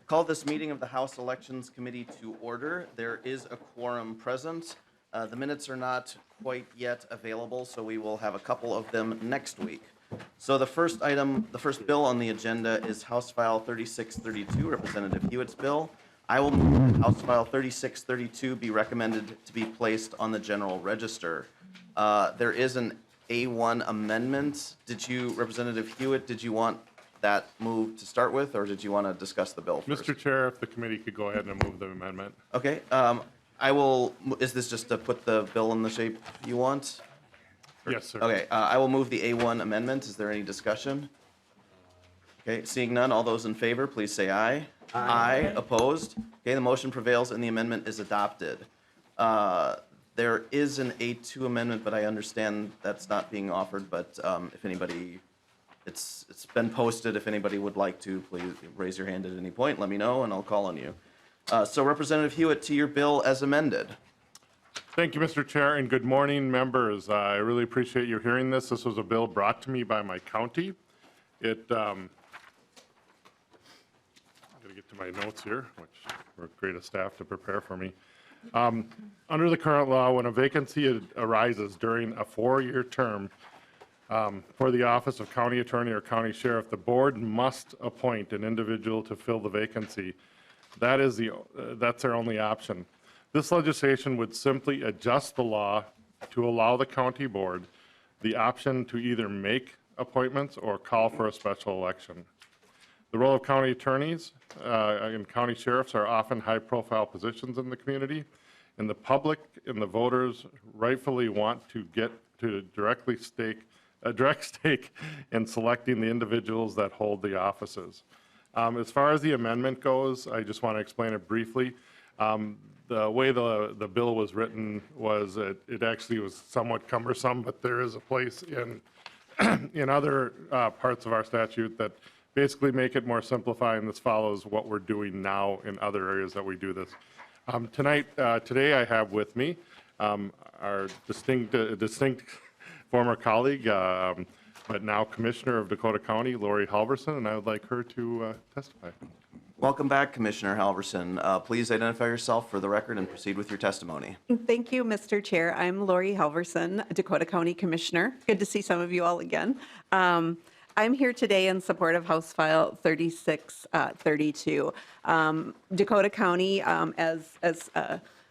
Call this meeting of the House Elections Committee to order. There is a quorum present. The minutes are not quite yet available, so we will have a couple of them next week. So the first bill on the agenda is House File 3632, Representative Huot's bill. I will move that House File 3632 be recommended to be placed on the general register. There is an A1 amendment. Representative Huot, did you want that move to start with, or did you want to discuss the bill first? Mr. Chair, if the committee could go ahead and move the amendment. Okay. Is this just to put the bill in the shape you want? Yes, sir. Okay. I will move the A1 amendment. Is there any discussion? Okay. Seeing none, all those in favor, please say aye. Aye. Opposed? Okay. The motion prevails and the amendment is adopted. There is an A2 amendment, but I understand that's not being offered. But if anybody, it's been posted. If anybody would like to, please raise your hand at any point. Let me know, and I'll call on you. So Representative Huot, to your bill as amended. Thank you, Mr. Chair, and good morning, members. I really appreciate you hearing this. This was a bill brought to me by my county. I'm going to get to my notes here, which were great of staff to prepare for me. Under the current law, when a vacancy arises during a 4-year term for the office of county attorney or county sheriff, the board must appoint an individual to fill the vacancy. That's their only option. This legislation would simply adjust the law to allow the county board the option to either make appointments or call for a special election. The role of county attorneys and county sheriffs are often high-profile positions in the community, and the public and the voters rightfully want to get to a direct stake in selecting the individuals that hold the offices. As far as the amendment goes, I just want to explain it briefly. The way the bill was written was it actually was somewhat cumbersome, but there is a place in other parts of our statute that basically make it more simplified, and this follows what we're doing now in other areas that we do this. Today I have with me our distinct former colleague, but now Commissioner of Dakota County, Lori Halverson, and I would like her to testify. Welcome back, Commissioner Halverson. Please identify yourself for the record and proceed with your testimony. Thank you, Mr. Chair. I'm Lori Halverson, Dakota County Commissioner. Good to see some of you all again. I'm here today in support of House File 3632. Dakota County, as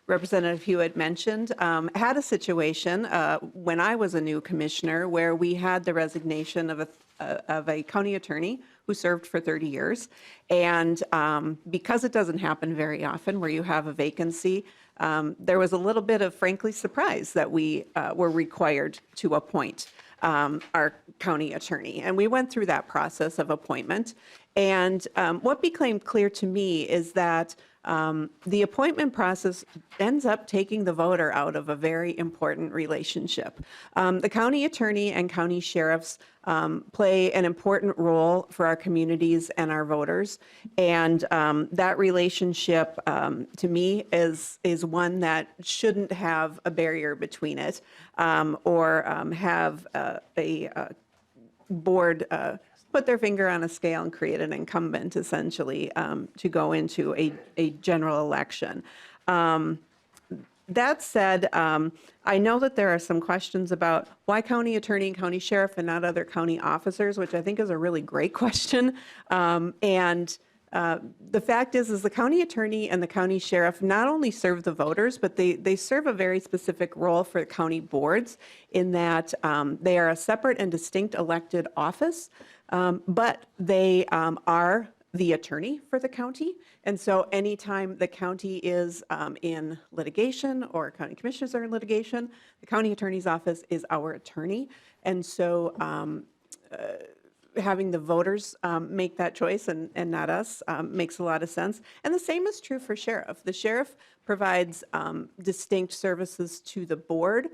Representative Huot mentioned, had a situation when I was a new commissioner where we had the resignation of a county attorney who served for 30 years. And because it doesn't happen very often where you have a vacancy, there was a little bit of, frankly, surprise that we were required to appoint our county attorney. And we went through that process of appointment. And what became clear to me is that the appointment process ends up taking the voter out of a very important relationship. The county attorney and county sheriffs play an important role for our communities and our voters. And that relationship, to me, is one that shouldn't have a barrier between it or have a board put their finger on a scale and create an incumbent, essentially, to go into a general election. That said, I know that there are some questions about why county attorney and county sheriff and not other county officers, which I think is a really great question. The fact is the county attorney and the county sheriff not only serve the voters, but they serve a very specific role for county boards in that they are a separate and distinct elected office. But they are the attorney for the county. And so anytime the county is in litigation or county commissioners are in litigation, the county attorney's office is our attorney. And so having the voters make that choice and not us makes a lot of sense. And the same is true for sheriff. The sheriff provides distinct services to the board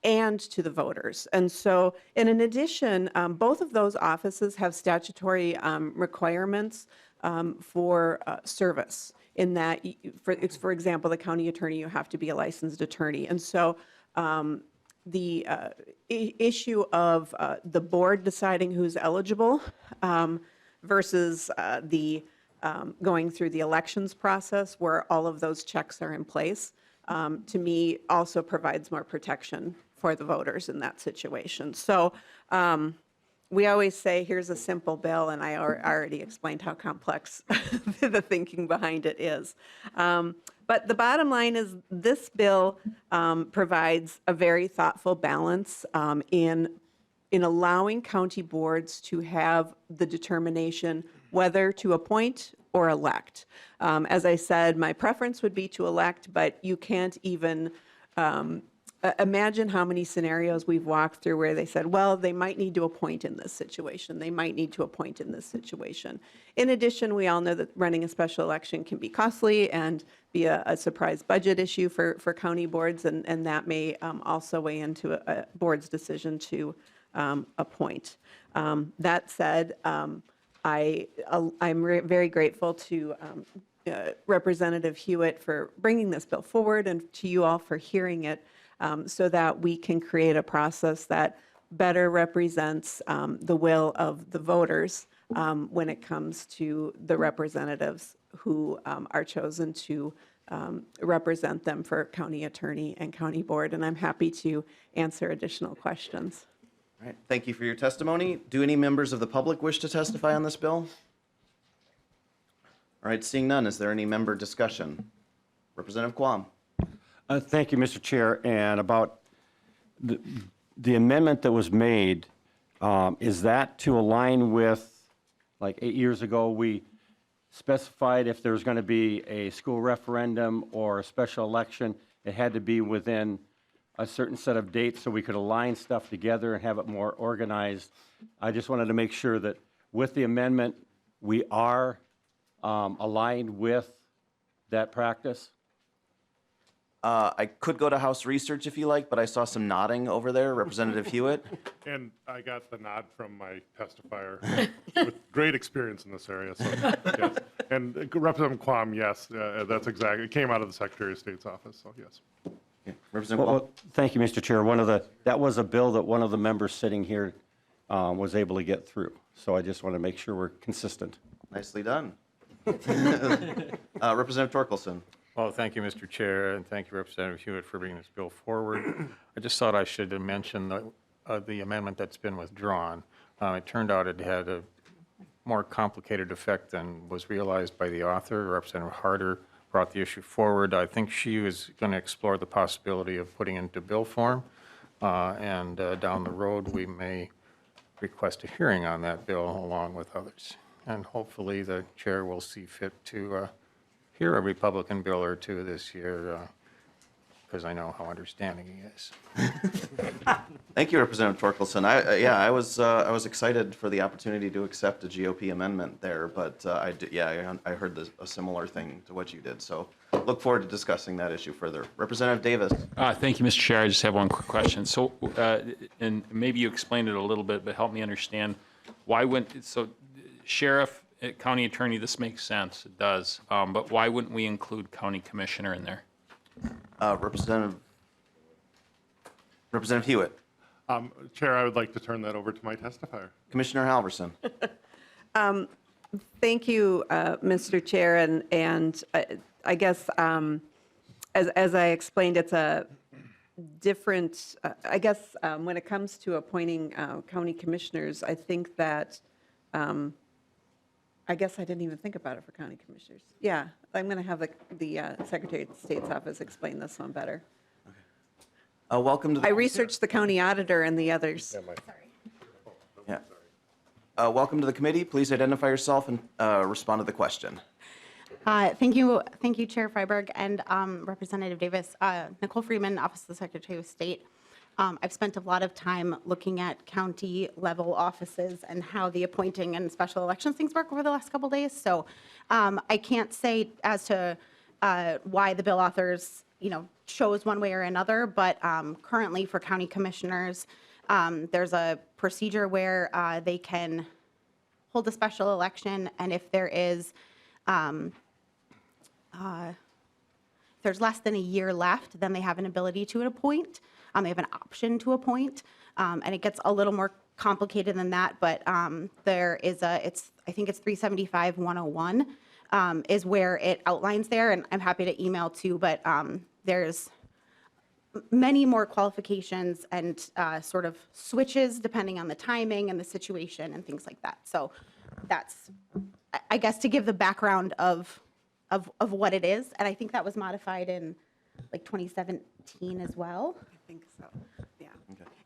and to the voters. And so, and in addition, both of those offices have statutory requirements for service in that, for example, the county attorney, you have to be a licensed attorney. And so the issue of the board deciding who's eligible versus the going through the elections process where all of those checks are in place, to me, also provides more protection for the voters in that situation. So we always say, here's a simple bill, and I already explained how complex the thinking behind it is. But the bottom line is this bill provides a very thoughtful balance in allowing county boards to have the determination whether to appoint or elect. As I said, my preference would be to elect, but you can't even imagine how many scenarios we've walked through where they said, well, they might need to appoint in this situation. They might need to appoint in this situation. In addition, we all know that running a special election can be costly and be a surprise budget issue for county boards, and that may also weigh into a board's decision to appoint. That said, I'm very grateful to Representative Huot for bringing this bill forward and to you all for hearing it, so that we can create a process that better represents the will of the voters when it comes to the representatives who are chosen to represent them for county attorney and county board. And I'm happy to answer additional questions. All right, thank you for your testimony. Do any members of the public wish to testify on this bill? All right, seeing none, is there any member discussion? Representative Quam. Thank you, Mr. Chair. And about the amendment that was made, is that to align with, like 8 years ago, we specified if there was going to be a school referendum or a special election, it had to be within a certain set of dates so we could align stuff together and have it more organized. I just wanted to make sure that with the amendment, we are aligned with that practice. I could go to House Research if you like, but I saw some nodding over there. Representative Hewitt? And I got the nod from my testifier with great experience in this area. So, yes. And Representative Quam, yes, that's exactly. It came out of the Secretary of State's office, so yes. Okay. Representative Quam? Well, thank you, Mr. Chair. That was a bill that one of the members sitting here was able to get through. So I just want to make sure we're consistent. Nicely done. Representative Torkelson? Well, thank you, Mr. Chair, and thank you, Representative Hewitt, for bringing this bill forward. I just thought I should mention the amendment that's been withdrawn. It turned out it had a more complicated effect than was realized by the author. Representative Harder brought the issue forward. I think she was going to explore the possibility of putting it into bill form, and down the road we may request a hearing on that bill along with others. And hopefully the chair will see fit to hear a Republican bill or two this year, because I know how understanding he is. Thank you, Representative Torkelson. I was excited for the opportunity to accept a GOP amendment there, but I heard a similar thing to what you did. So look forward to discussing that issue further. Representative Davis. Thank you, Mr. Chair. I just have one quick question. So, and maybe you explained it a little bit, but help me understand why wouldn't, so sheriff, county attorney, this makes sense. It does. But why wouldn't we include county commissioner in there? Representative Hewitt. Chair, I would like to turn that over to my testifier. Commissioner Halverson. Thank you, Mr. Chair, and I guess as I explained, it's a different. I guess when it comes to appointing county commissioners, I think that. I guess I didn't even think about it for county commissioners. Yeah, I'm going to have the Secretary of State's office explain this one better. Welcome to the. I researched the county auditor and the others. Yeah. Welcome to the committee. Please identify yourself and respond to the question. Thank you, Chair Freiberg and Representative Davis. Nicole Freeman, Office of the Secretary of State. I've spent a lot of time looking at county level offices and how the appointing and special elections things work over the last couple days. So I can't say as to why the bill authors, chose one way or another, but currently for county commissioners, there's a procedure where they can hold a special election, and if there is there's less than a year left, then they have an ability to appoint. They have an option to appoint, and it gets a little more complicated than that, but there is I think it's 375-101 is where it outlines there, and I'm happy to email too, but there's many more qualifications and sort of switches depending on the timing and the situation and things like that. So that's, I guess, to give the background of what it is, and I think that was modified in like 2017 as well. I think so, yeah.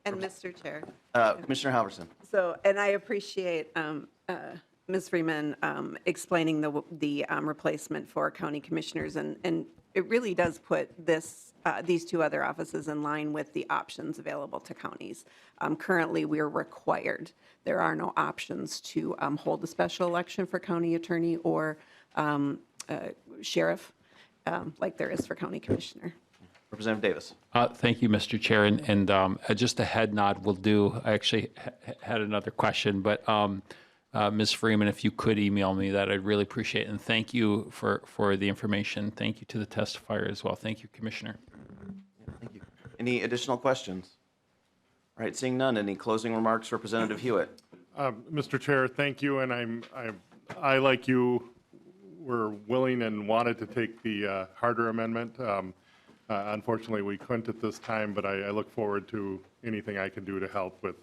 And Mr. Chair, Commissioner Halverson. so, and I appreciate Ms. Freeman explaining the replacement for county commissioners, and it really does put these two other offices in line with the options available to counties. Currently, we're required. There are no options to hold a special election for county attorney or sheriff like there is for county commissioner. Representative Davis. Thank you, Mr. Chair, and just a head nod will do. I actually had another question, but Ms. Freeman, if you could email me that, I'd really appreciate it. And thank you for the information. Thank you to the testifier as well. Thank you, Commissioner. Thank you. Any additional questions? All right, seeing none, any closing remarks, Representative Huot? Mr. Chair, thank you, and I, like you, were willing and wanted to take the harder amendment. Unfortunately, we couldn't at this time, but I look forward to anything I can do to help with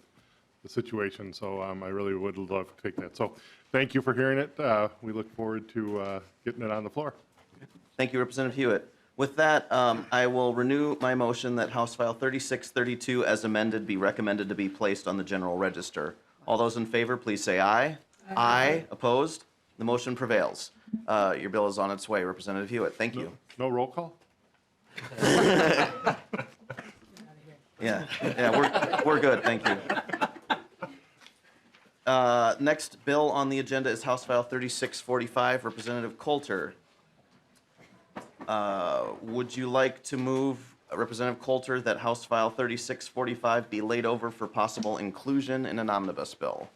the situation, so I really would love to take that. So thank you for hearing it. We look forward to getting it on the floor. Thank you, Representative Hewitt. With that, I will renew my motion that House File 3632 as amended be recommended to be placed on the general register. All those in favor, please say aye. Aye. Opposed? The motion prevails. Your bill is on its way, Representative Hewitt. Thank you. No roll call? Yeah, we're good, thank you. Next bill on the agenda is House File 3645, Representative Coulter. Would you like to move, Representative Coulter, that House File 3645 be laid over for possible inclusion in an omnibus bill?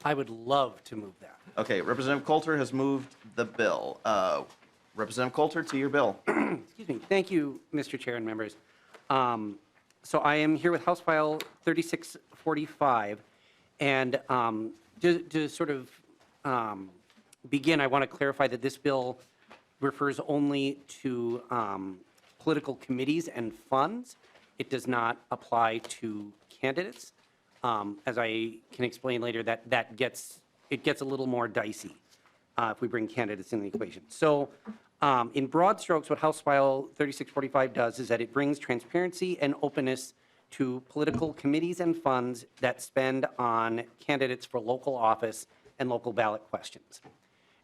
I would love to move that. Okay, Representative Coulter has moved the bill. Representative Coulter, to your bill. Excuse me. Thank you, Mr. Chair and members. So I am here with House File 3645, and to sort of begin, I want to clarify that this bill refers only to political committees and funds. It does not apply to candidates. As I can explain later, it gets a little more dicey if we bring candidates in the equation. So in broad strokes, what House File 3645 does is that it brings transparency and openness to political committees and funds that spend on candidates for local office and local ballot questions.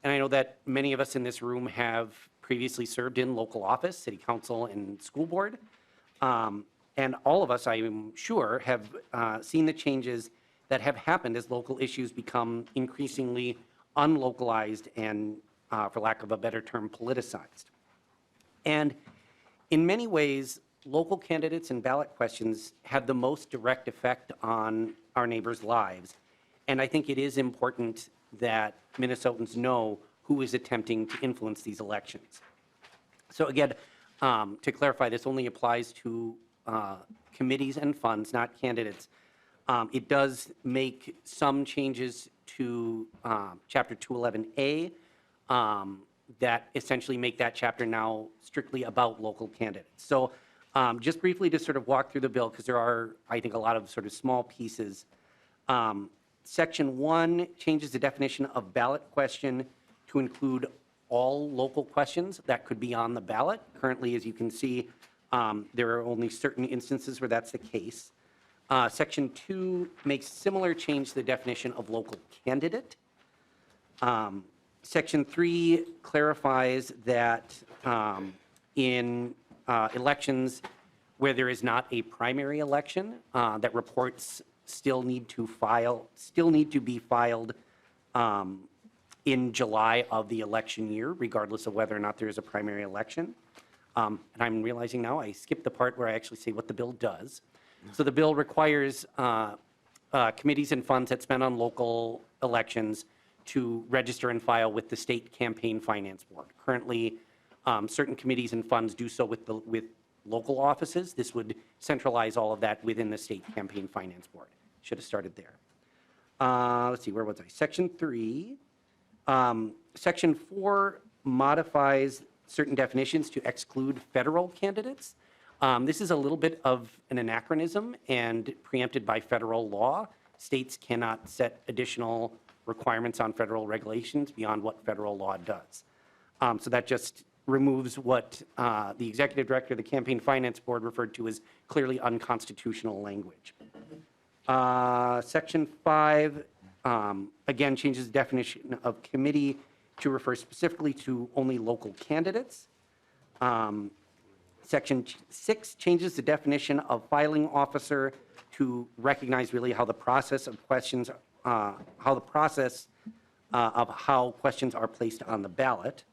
And I know that many of us in this room have previously served in local office, city council, and school board. And all of us, I am sure, have seen the changes that have happened as local issues become increasingly unlocalized and, for lack of a better term, politicized. And in many ways, local candidates and ballot questions have the most direct effect on our neighbors' lives. And I think it is important that Minnesotans know who is attempting to influence these elections. So again, to clarify, this only applies to committees and funds, not candidates. It does make some changes to Chapter 211A that essentially make that chapter now strictly about local candidates. So just briefly to sort of walk through the bill, because there are, I think, a lot of sort of small pieces. Section 1 changes the definition of ballot question to include all local questions that could be on the ballot. Currently, as you can see, there are only certain instances where that's the case. Section 2 makes similar change to the definition of local candidate. Section 3 clarifies that in elections where there is not a primary election, that reports still need to be filed in July of the election year, regardless of whether or not there is a primary election. And I'm realizing now I skipped the part where I actually say what the bill does. So the bill requires committees and funds that spend on local elections to register and file with the state campaign finance board. Currently, certain committees and funds do so with local offices. This would centralize all of that within the state campaign finance board. Should have started there. let's see, where was I? Section 3. Section 4 modifies certain definitions to exclude federal candidates. This is a little bit of an anachronism and preempted by federal law. States cannot set additional requirements on federal regulations beyond what federal law does. So that just removes what the executive director of the Campaign Finance Board referred to as clearly unconstitutional language. Section 5, again, changes the definition of committee to refer specifically to only local candidates. Section 6 changes the definition of filing officer to recognize really how the process of questions, of how questions are placed on the ballot.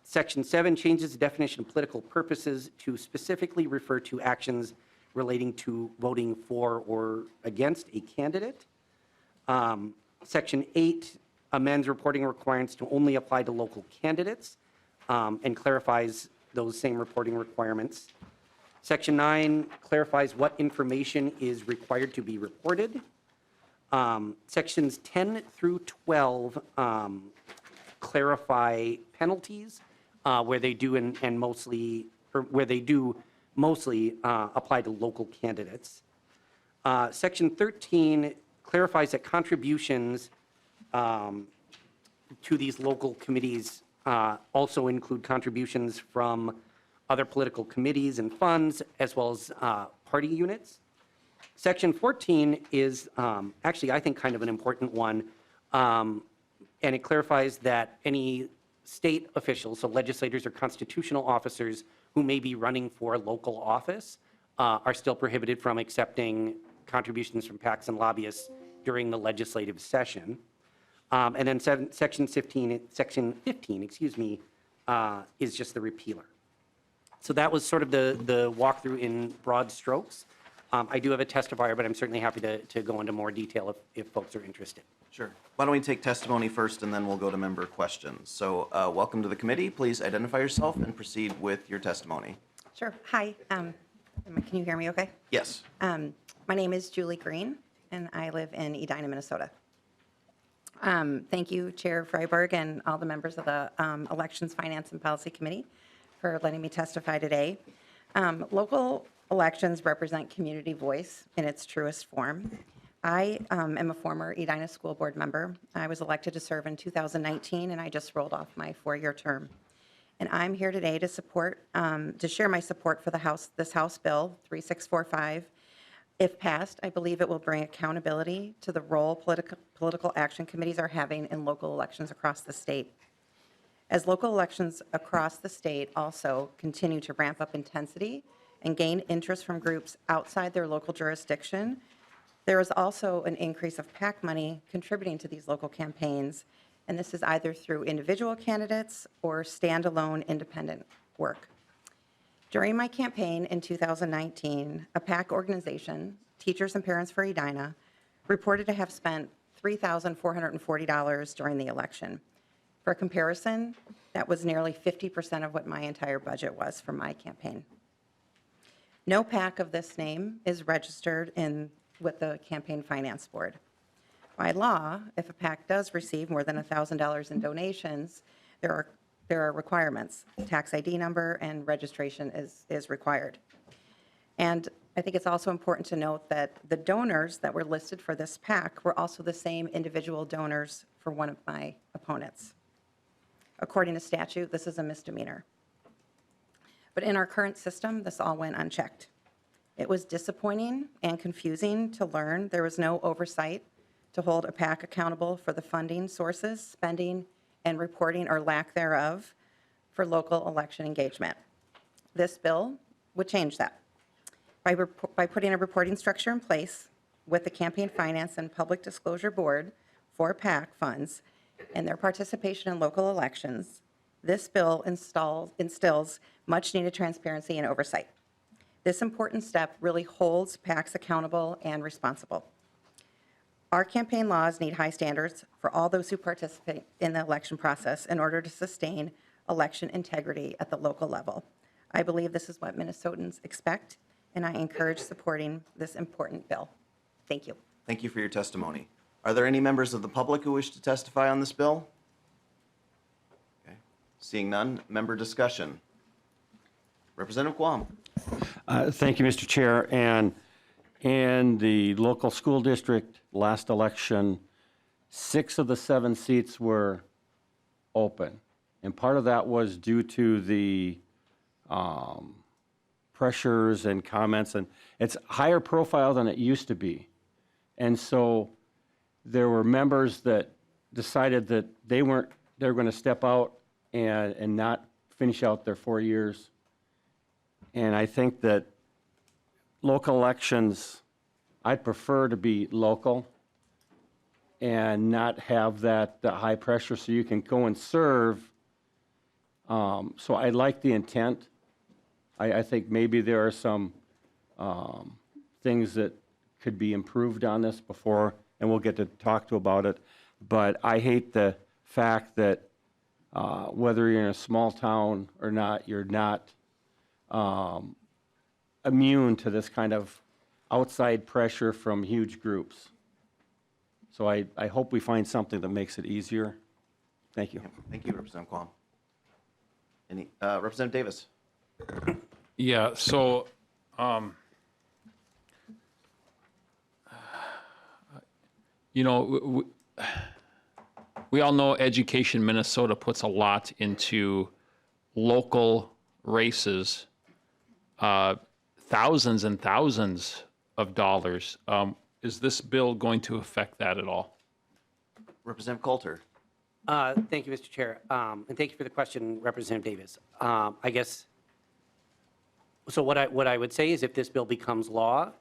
Section 7 changes the definition of political purposes to specifically refer to actions relating to voting for or against a candidate. Section 8 amends reporting requirements to only apply to local candidates and clarifies those same reporting requirements. Section 9 clarifies what information is required to be reported. Sections 10 through 12 clarify penalties where they do and mostly, or where they do mostly apply to local candidates. Section 13 clarifies that contributions to these local committees also include contributions from other political committees and funds, as well as party units. Section 14 is actually, I think, kind of an important one, and it clarifies that any state officials, so legislators or constitutional officers who may be running for local office are still prohibited from accepting contributions from PACs and lobbyists during the legislative session. And then Section 15, excuse me, is just the repealer. So that was sort of the walkthrough in broad strokes. I do have a testifier, but I'm certainly happy to go into more detail if folks are interested. Sure. Why don't we take testimony first, and then we'll go to member questions. So welcome to the committee. Please identify yourself and proceed with your testimony. Sure. Hi. Can you hear me okay? Yes. My name is Julie Green, and I live in Edina, Minnesota. Thank you, Chair Freiberg, and all the members of the Elections, Finance, and Policy Committee for letting me testify today. Local elections represent community voice in its truest form. I am a former Edina School Board member. I was elected to serve in 2019, and I just rolled off my 4-year term. And I'm here today to support, to share my support for this House Bill 3645. If passed, I believe it will bring accountability to the role political action committees are having in local elections across the state. As local elections across the state also continue to ramp up intensity and gain interest from groups outside their local jurisdiction, there is also an increase of PAC money contributing to these local campaigns, and this is either through individual candidates or standalone independent work. During my campaign in 2019, a PAC organization, Teachers and Parents for Edina, reported to have spent $3,440 during the election. For comparison, that was nearly 50% of what my entire budget was for my campaign. No PAC of this name is registered with the Campaign Finance Board. By law, if a PAC does receive more than $1,000 in donations, there are requirements. Tax ID number and registration is required. And I think it's also important to note that the donors that were listed for this PAC were also the same individual donors for one of my opponents. According to statute, this is a misdemeanor. But in our current system, this all went unchecked. It was disappointing and confusing to learn there was no oversight to hold a PAC accountable for the funding sources, spending, and reporting or lack thereof for local election engagement. This bill would change that by putting a reporting structure in place with the Campaign Finance and Public Disclosure Board for PAC funds and their participation in local elections. This bill instills much needed transparency and oversight. This important step really holds PACs accountable and responsible. Our campaign laws need high standards for all those who participate in the election process in order to sustain election integrity at the local level. I believe this is what Minnesotans expect, and I encourage supporting this important bill. Thank you. Thank you for your testimony. Are there any members of the public who wish to testify on this bill? Okay. Seeing none, member discussion. Representative Guam. Thank you, Mr. Chair. And in the local school district last election, 6 of the 7 seats were open. And part of that was due to the pressures and comments, and it's higher profile than it used to be. And so there were members that decided that they were going to step out and not finish out their 4 years. And I think that local elections, I'd prefer to be local and not have that high pressure so you can go and serve. So I like the intent. I think maybe there are some things that could be improved on this before, and we'll get to talk to about it. But I hate the fact that whether you're in a small town or not, you're not immune to this kind of outside pressure from huge groups. So I hope we find something that makes it easier. Thank you. Thank you, Representative Quam. Representative Davis. Yeah, so, you know, we all know Education Minnesota puts a lot into local races, thousands and thousands of dollars. Is this bill going to affect that at all? Representative Coulter. Thank you, Mr. Chair. And thank you for the question, Representative Davis. I guess, so what I would say is if this bill becomes law,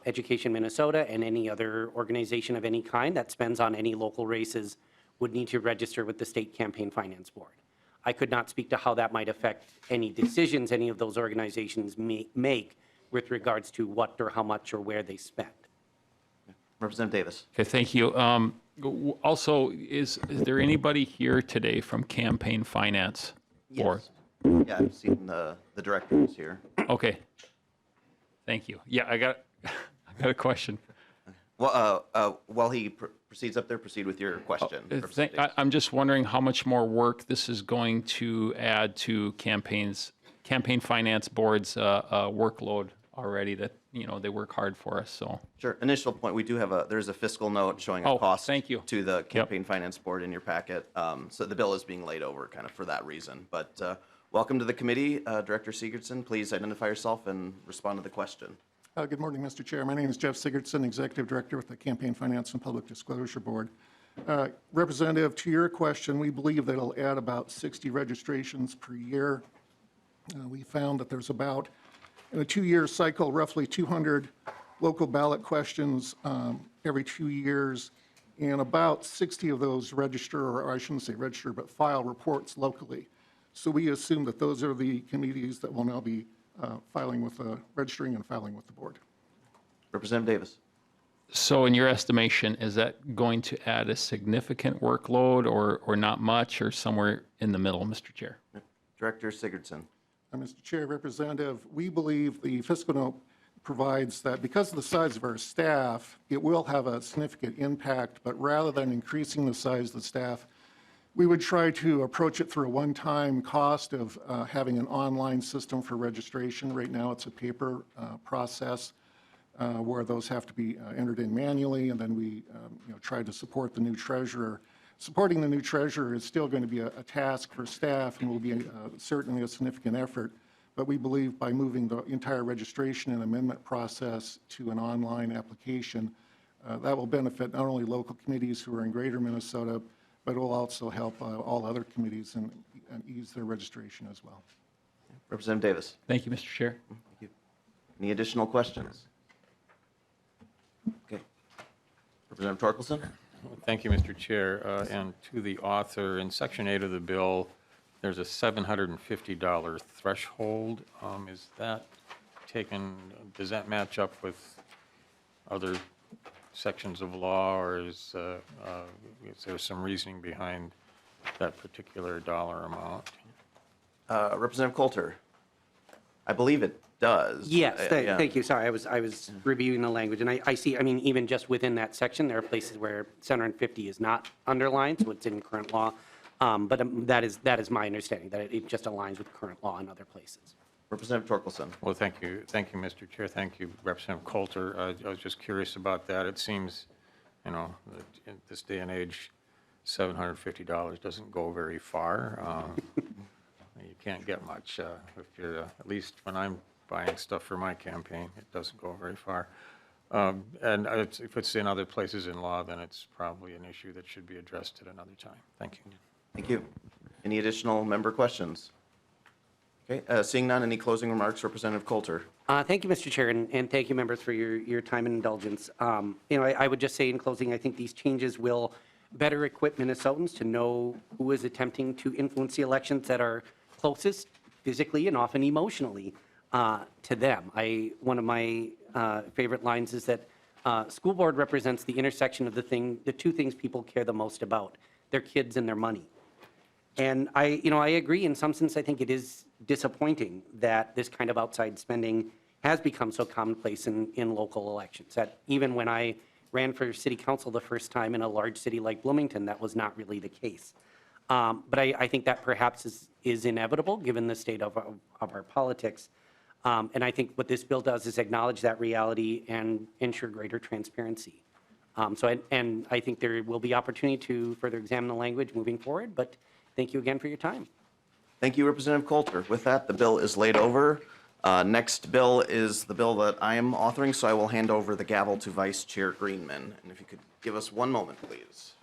Education Minnesota and any other organization of any kind that spends on any local races would need to register with the State Campaign Finance Board. I could not speak to how that might affect any decisions any of those organizations make with regards to what or how much or where they spend. Representative Davis. Okay, thank you. Also, is there anybody here today from Campaign Finance Board? Yes. Yeah, I've seen the directors here. Okay. Thank you. Yeah, I got a question. Well, while he proceeds up there, proceed with your question. Representative Davis. I'm just wondering how much more work this is going to add to Campaign Finance Board's workload already, that, you know, they work hard for us, so. Sure. Initial point, we do have there's a fiscal note showing a Oh, cost thank you. to the Campaign Finance Board in your packet. So the bill is being laid over kind of for that reason. But welcome to the committee. Director Sigurdsson, please identify yourself and respond to the question. Good morning, Mr. Chair. My name is Jeff Sigurdsson, Executive Director with the Campaign Finance and Public Disclosure Board. Representative, to your question, we believe that it'll add about 60 registrations per year. We found that there's about, in a 2-year cycle, roughly 200 local ballot questions every 2 years, and about 60 of those register, or I shouldn't say register, but file reports locally. So we assume that those are the committees that will now be registering and filing with the board. Representative Davis. So in your estimation, is that going to add a significant workload or not much, or somewhere in the middle, Mr. Chair? Director Sigurdsson. Mr. Chair, Representative, we believe the fiscal note provides that because of the size of our staff, it will have a significant impact, but rather than increasing the size of the staff, we would try to approach it through a one-time cost of having an online system for registration. Right now, it's a paper process where those have to be entered in manually, and then we try to support the new treasurer. Supporting the new treasurer is still going to be a task for staff and will be certainly a significant effort, but we believe by moving the entire registration and amendment process to an online application, that will benefit not only local committees who are in greater Minnesota, but it will also help all other committees and ease their registration as well. Representative Davis. Thank you, Mr. Chair. Thank you. Any additional questions? Okay. Representative Torkelson. Thank you, Mr. Chair. And to the author, in Section 8 of the bill, there's a $750 threshold. Is that taken, does that match up with other sections of law, or is there some reasoning behind that particular dollar amount? Representative Coulter. I believe it does. Yes, Yeah. thank you. Sorry, I was reviewing the language, and I see, I mean, even just within that section, there are places where 750 is not underlined, so it's in current law. But that is my understanding, that it just aligns with current law in other places. Representative Torkelson. Well, thank you, Mr. Chair. Thank you, Representative Coulter. I was just curious about that. It seems, you know, that in this day and age, $750 doesn't go very far. You can't get much. If you're, at least when I'm buying stuff for my campaign, it doesn't go very far. And if it's in other places in law, then it's probably an issue that should be addressed at another time. Thank you. Thank you. Any additional member questions? Okay, seeing none, any closing remarks, Representative Coulter? Thank you, Mr. Chair, and thank you, members, for your time and indulgence. You know, I would just say in closing, I think these changes will better equip Minnesotans to know who is attempting to influence the elections that are closest physically and often emotionally to them. One of my favorite lines is that school board represents the intersection of the two things people care the most about, their kids and their money. And I agree in some sense. I think it is disappointing that this kind of outside spending has become so commonplace in local elections, that even when I ran for city council the first time in a large city like Bloomington, that was not really the case. But I think that perhaps is inevitable given the state of our politics. And I think what this bill does is acknowledge that reality and ensure greater transparency. And I think there will be opportunity to further examine the language moving forward, but thank you again for your time. Thank you, Representative Coulter. With that, the bill is laid over. Next bill is the bill that I am authoring, so I will hand over the gavel to Vice Chair Greenman. And if you could give us one moment, please.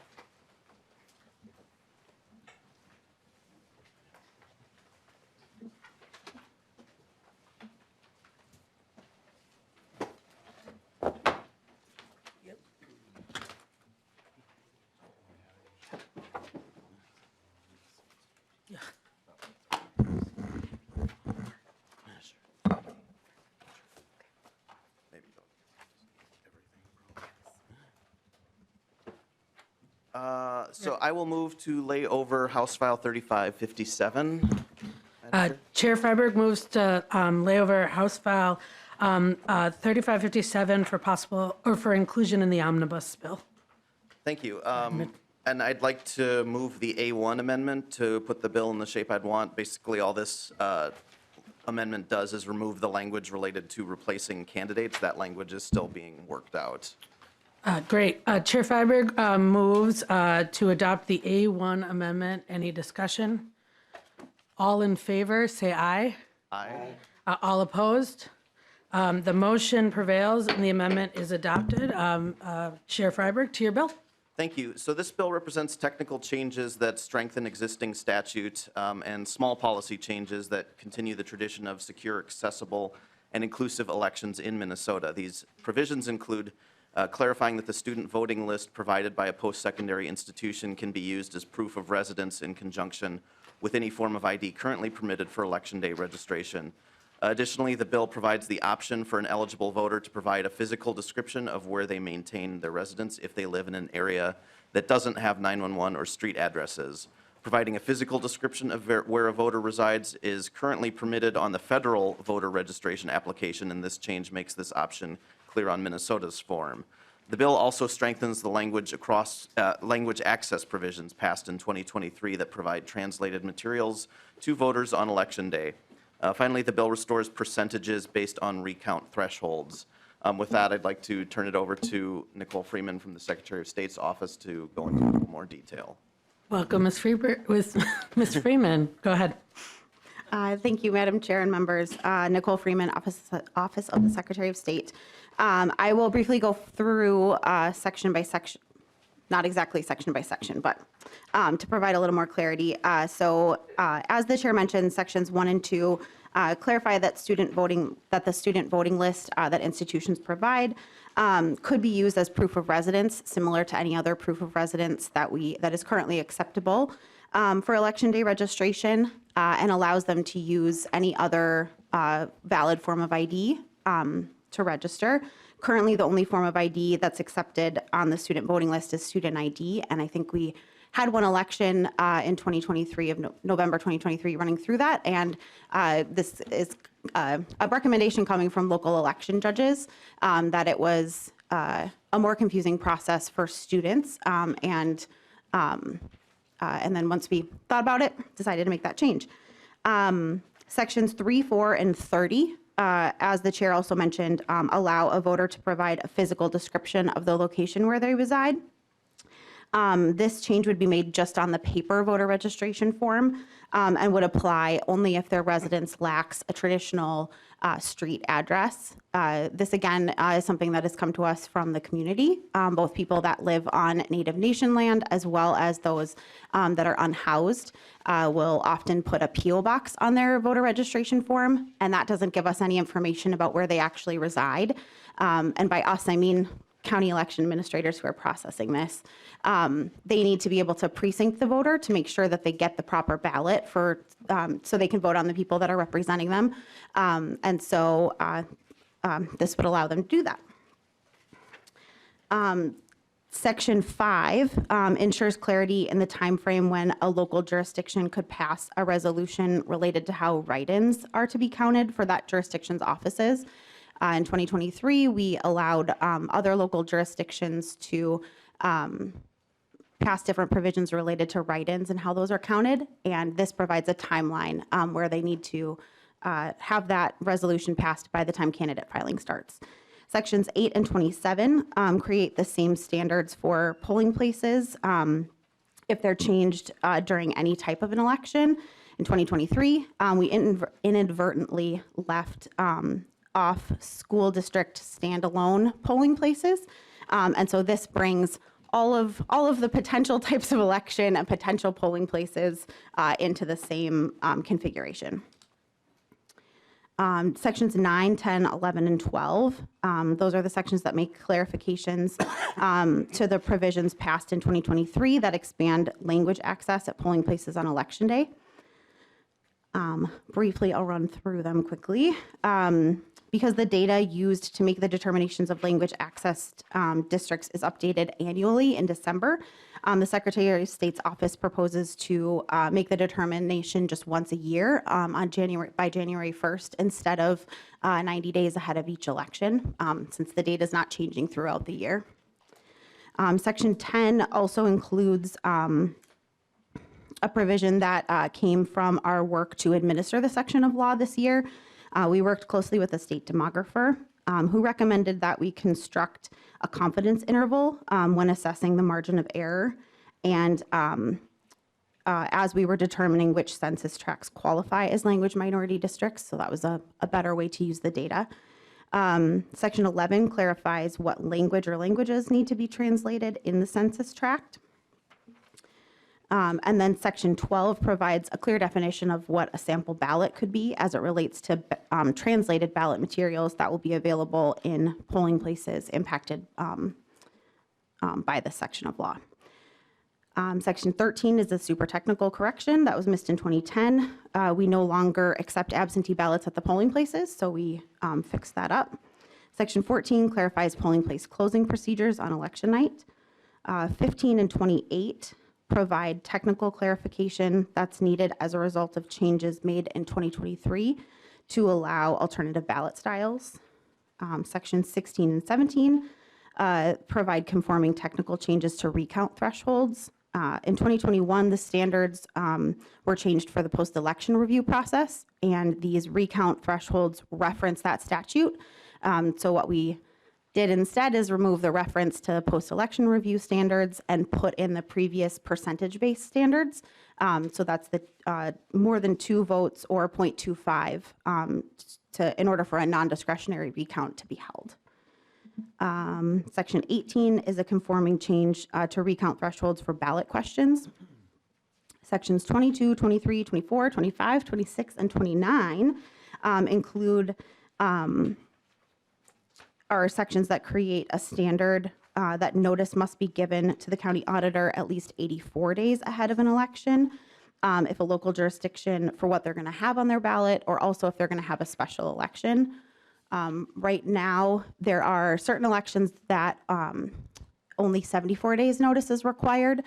So I will move to lay over House File 3557. Chair Freiberg moves to lay over House File 3557 for possible, or for inclusion in the omnibus bill. Thank you. And I'd like to move the A1 amendment to put the bill in the shape I'd want. Basically, all this amendment does is remove the language related to replacing candidates. That language is still being worked out. Great. Chair Freiberg moves to adopt the A1 amendment. Any discussion? All in favor, say aye. Aye. All opposed? The motion prevails and the amendment is adopted. Chair Freiberg, to your bill. Thank you. So this bill represents technical changes that strengthen existing statute and small policy changes that continue the tradition of secure, accessible, and inclusive elections in Minnesota. These provisions include clarifying that the student voting list provided by a post-secondary institution can be used as proof of residence in conjunction with any form of ID currently permitted for Election Day registration. Additionally, the bill provides the option for an eligible voter to provide a physical description of where they maintain their residence if they live in an area that doesn't have 911 or street addresses. Providing a physical description of where a voter resides is currently permitted on the federal voter registration application, and this change makes this option clear on Minnesota's form. The bill also strengthens the language access provisions passed in 2023 that provide translated materials to voters on Election Day. Finally, the bill restores percentages based on recount thresholds. With that, I'd like to turn it over to Nicole Freeman from the Secretary of State's office to go into a little more detail. Welcome, Ms. Freeman. Go ahead. Thank you, Madam Chair and members. Nicole Freeman, Office of the Secretary of State. I will briefly go through section by section, not exactly section by section, but to provide a little more clarity. As the chair mentioned, sections 1 and 2 clarify that the student voting list that institutions provide could be used as proof of residence, similar to any other proof of residence that is currently acceptable for Election Day registration, and allows them to use any other valid form of ID to register. Currently, the only form of ID that's accepted on the student voting list is student ID, and I think we had one election in 2023 of November 2023 running through that, and this is a recommendation coming from local election judges that it was a more confusing process for students, and then once we thought about it, decided to make that change. Sections 3, 4, and 30, as the chair also mentioned, allow a voter to provide a physical description of the location where they reside. This change would be made just on the paper voter registration form and would apply only if their residence lacks a traditional street address. This again is something that has come to us from the community, both people that live on Native Nation land as well as those that are unhoused will often put a P.O. box on their voter registration form, and that doesn't give us any information about where they actually reside. And by us, I mean county election administrators who are processing this. They need to be able to precinct the voter to make sure that they get the proper ballot for, so they can vote on the people that are representing them. And so this would allow them to do that. Section 5 ensures clarity in the time frame when a local jurisdiction could pass a resolution related to how write-ins are to be counted for that jurisdiction's offices. In 2023, we allowed other local jurisdictions to pass different provisions related to write-ins and how those are counted, and this provides a timeline where they need to have that resolution passed by the time candidate filing starts. Sections 8 and 27 create the same standards for polling places if they're changed during any type of an election. In 2023, we inadvertently left off school district standalone polling places. And so this brings all of the potential types of election and potential polling places into the same configuration. Sections 9, 10, 11, and 12, those are the sections that make clarifications to the provisions passed in 2023 that expand language access at polling places on Election Day. Briefly, I'll run through them quickly. Because the data used to make the determinations of language access districts is updated annually in December, the Secretary of State's office proposes to make the determination just once a year by January 1st instead of 90 days ahead of each election, since the data is not changing throughout the year. Section 10 also includes a provision that came from our work to administer the section of law this year. We worked closely with a state demographer who recommended that we construct a confidence interval when assessing the margin of error. And as we were determining which census tracts qualify as language minority districts, so that was a better way to use the data. Section 11 clarifies what language or languages need to be translated in the census tract. And then Section 12 provides a clear definition of what a sample ballot could be as it relates to translated ballot materials that will be available in polling places impacted by this section of law. Section 13 is a super technical correction that was missed in 2010. We no longer accept absentee ballots at the polling places, so we fixed that up. Section 14 clarifies polling place closing procedures on election night. 15 and 28 provide technical clarification that's needed as a result of changes made in 2023 to allow alternative ballot styles. Sections 16 and 17 provide conforming technical changes to recount thresholds. In 2021, the standards were changed for the post-election review process, and these recount thresholds reference that statute. So what we did instead is remove the reference to post-election review standards and put in the previous percentage-based standards. So that's the more than 2 votes or 0.25 in order for a non-discretionary recount to be held. Section 18 is a conforming change to recount thresholds for ballot questions. Sections 22, 23, 24, 25, 26, and 29 include are sections that create a standard that notice must be given to the county auditor at least 84 days ahead of an election if a local jurisdiction for what they're going to have on their ballot, or also if they're going to have a special election. Right now, there are certain elections that only 74 days notice is required.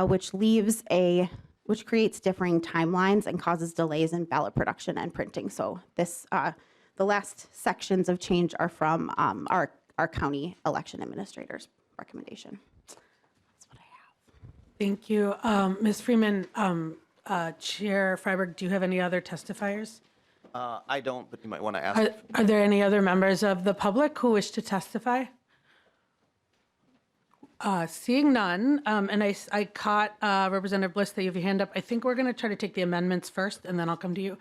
which creates differing timelines and causes delays in ballot production and printing. So the last sections of change are from our county election administrator's recommendation. That's what I have. Thank you. Ms. Freeman, Chair Freiberg, do you have any other testifiers? I don't, but you might want to ask. Are there any other members of the public who wish to testify? Seeing none, and I caught Representative Bliss that you have your hand up. I think we're going to try to take the amendments first, and then I'll come to you.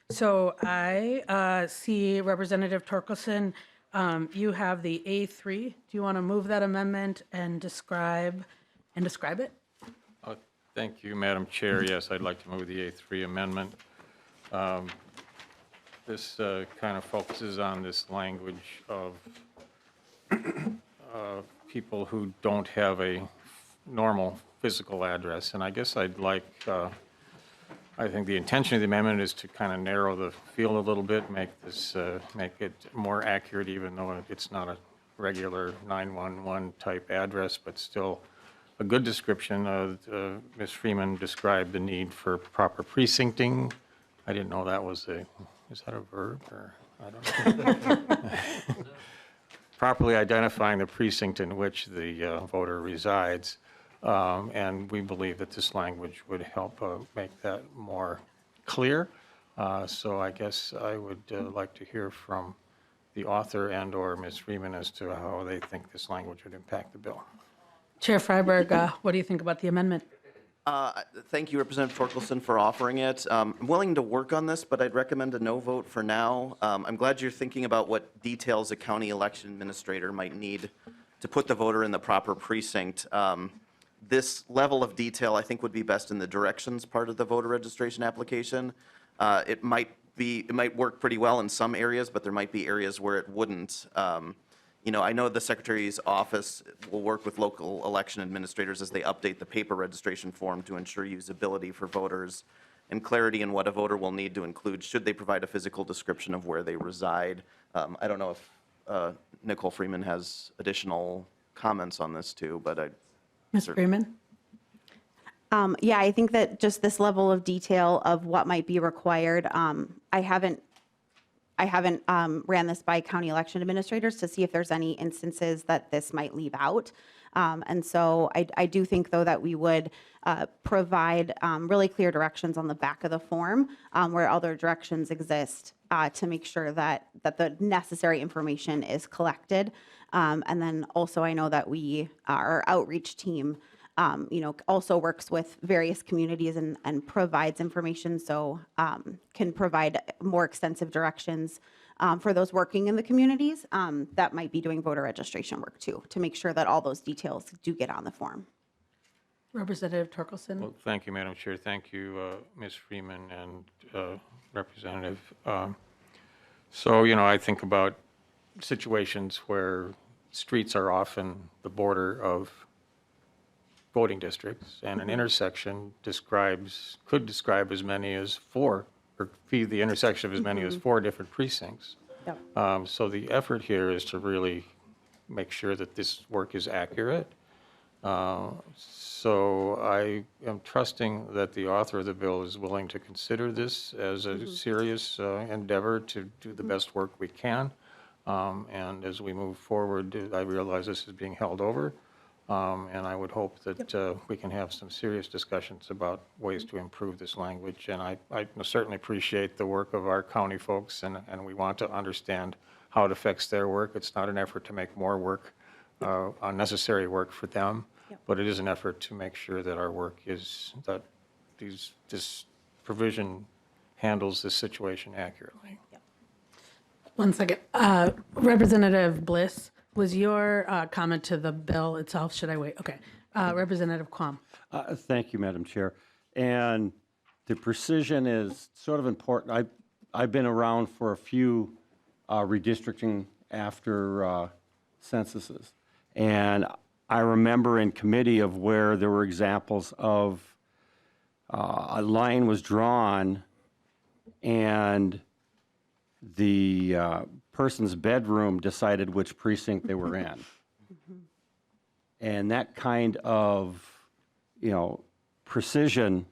So I see Representative Torkelson. You have the A3. Do you want to move that amendment and describe it? Thank you, Madam Chair. Yes, I'd like to move the A3 amendment. This kind of focuses on this language of people who don't have a normal physical address. And I guess I'd like, I think the intention of the amendment is to kind of narrow the field a little bit, make it more accurate, even though it's not a regular 911 type address, but still a good description of, Ms. Freeman described the need for proper precincting. I didn't know that was is that a verb or, I don't know. Properly identifying the precinct in which the voter resides. And we believe that this language would help make that more clear. So I guess I would like to hear from the author and/or Ms. Freeman as to how they think this language would impact the bill. Chair Freiberg, what do you think about the amendment? Thank you, Representative Torkelson, for offering it. I'm willing to work on this, but I'd recommend a no vote for now. I'm glad you're thinking about what details a county election administrator might need to put the voter in the proper precinct. This level of detail, I think, would be best in the directions part of the voter registration application. It might work pretty well in some areas, but there might be areas where it wouldn't. I know the Secretary's office will work with local election administrators as they update the paper registration form to ensure usability for voters and clarity in what a voter will need to include should they provide a physical description of where they reside. I don't know if Nicole Freeman has additional comments on this too, but Ms. Freeman? Yeah, I think that just this level of detail of what might be required, I haven't ran this by county election administrators to see if there's any instances that this might leave out. And so I do think, though, that we would provide really clear directions on the back of the form where other directions exist to make sure that the necessary information is collected. And then also I know that our outreach team also works with various communities and provides information, so can provide more extensive directions for those working in the communities that might be doing voter registration work too, to make sure that all those details do get on the form. Representative Torkelson? Well, thank you, Madam Chair. Thank you, Ms. Freeman and Representative. So, I think about situations where streets are often the border of voting districts, and an intersection could describe as many as four, or be the intersection of as many as four different precincts. Yep. So the effort here is to really make sure that this work is accurate. So I am trusting that the author of the bill is willing to consider this as a serious endeavor to do the best work we can. And as we move forward, I realize this is being held over. And I would hope that we can have some serious discussions about ways to improve this language. And I certainly appreciate the work of our county folks, and we want to understand how it affects their work. It's not an effort to make more work, unnecessary work for them, but it is an effort to make sure that our work that this provision handles this situation accurately. 1 second. Representative Bliss, was your comment to the bill itself? Should I wait? Okay. Representative Quam. Thank you, Madam Chair. And the precision is sort of important. I've been around for a few redistricting after censuses. And I remember in committee of where there were examples of a line was drawn and the person's bedroom decided which precinct they were in. And that kind of precision,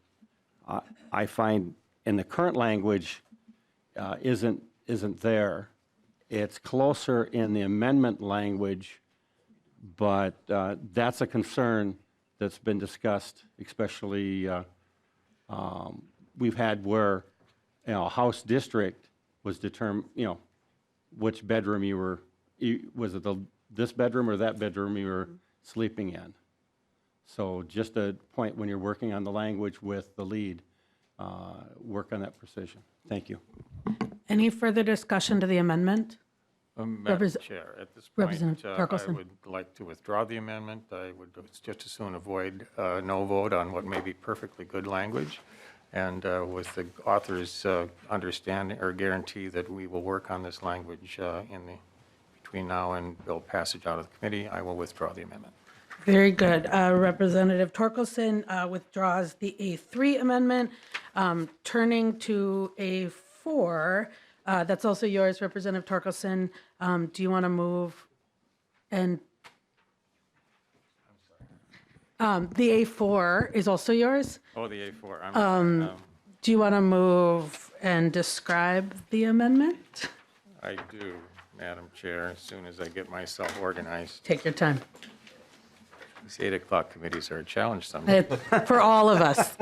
I find in the current language isn't there. It's closer in the amendment language, but that's a concern that's been discussed, especially we've had where, a house district was determined, which bedroom you were, was it this bedroom or that bedroom you were sleeping in? So just a point when you're working on the language with the lead, work on that precision. Thank you. Any further discussion to the amendment? Madam Repres- Chair, at this point, Representative I Torkelson. would like to withdraw the amendment. I would just as soon avoid no vote on what may be perfectly good language, and with the author's understanding or guarantee that we will work on this language between now and bill passage out of the committee, I will withdraw the amendment. Very good. Representative Torkelson withdraws the A3 amendment. Turning to A4, that's also yours, Representative Torkelson. Do you want to move and? The A4 is also yours. Oh, the A4. I'm sorry. Do you want to move and describe the amendment? I do, Madam Chair, as soon as I get myself organized. Take your time. These 8 o'clock committees are a challenge sometimes. For all of us.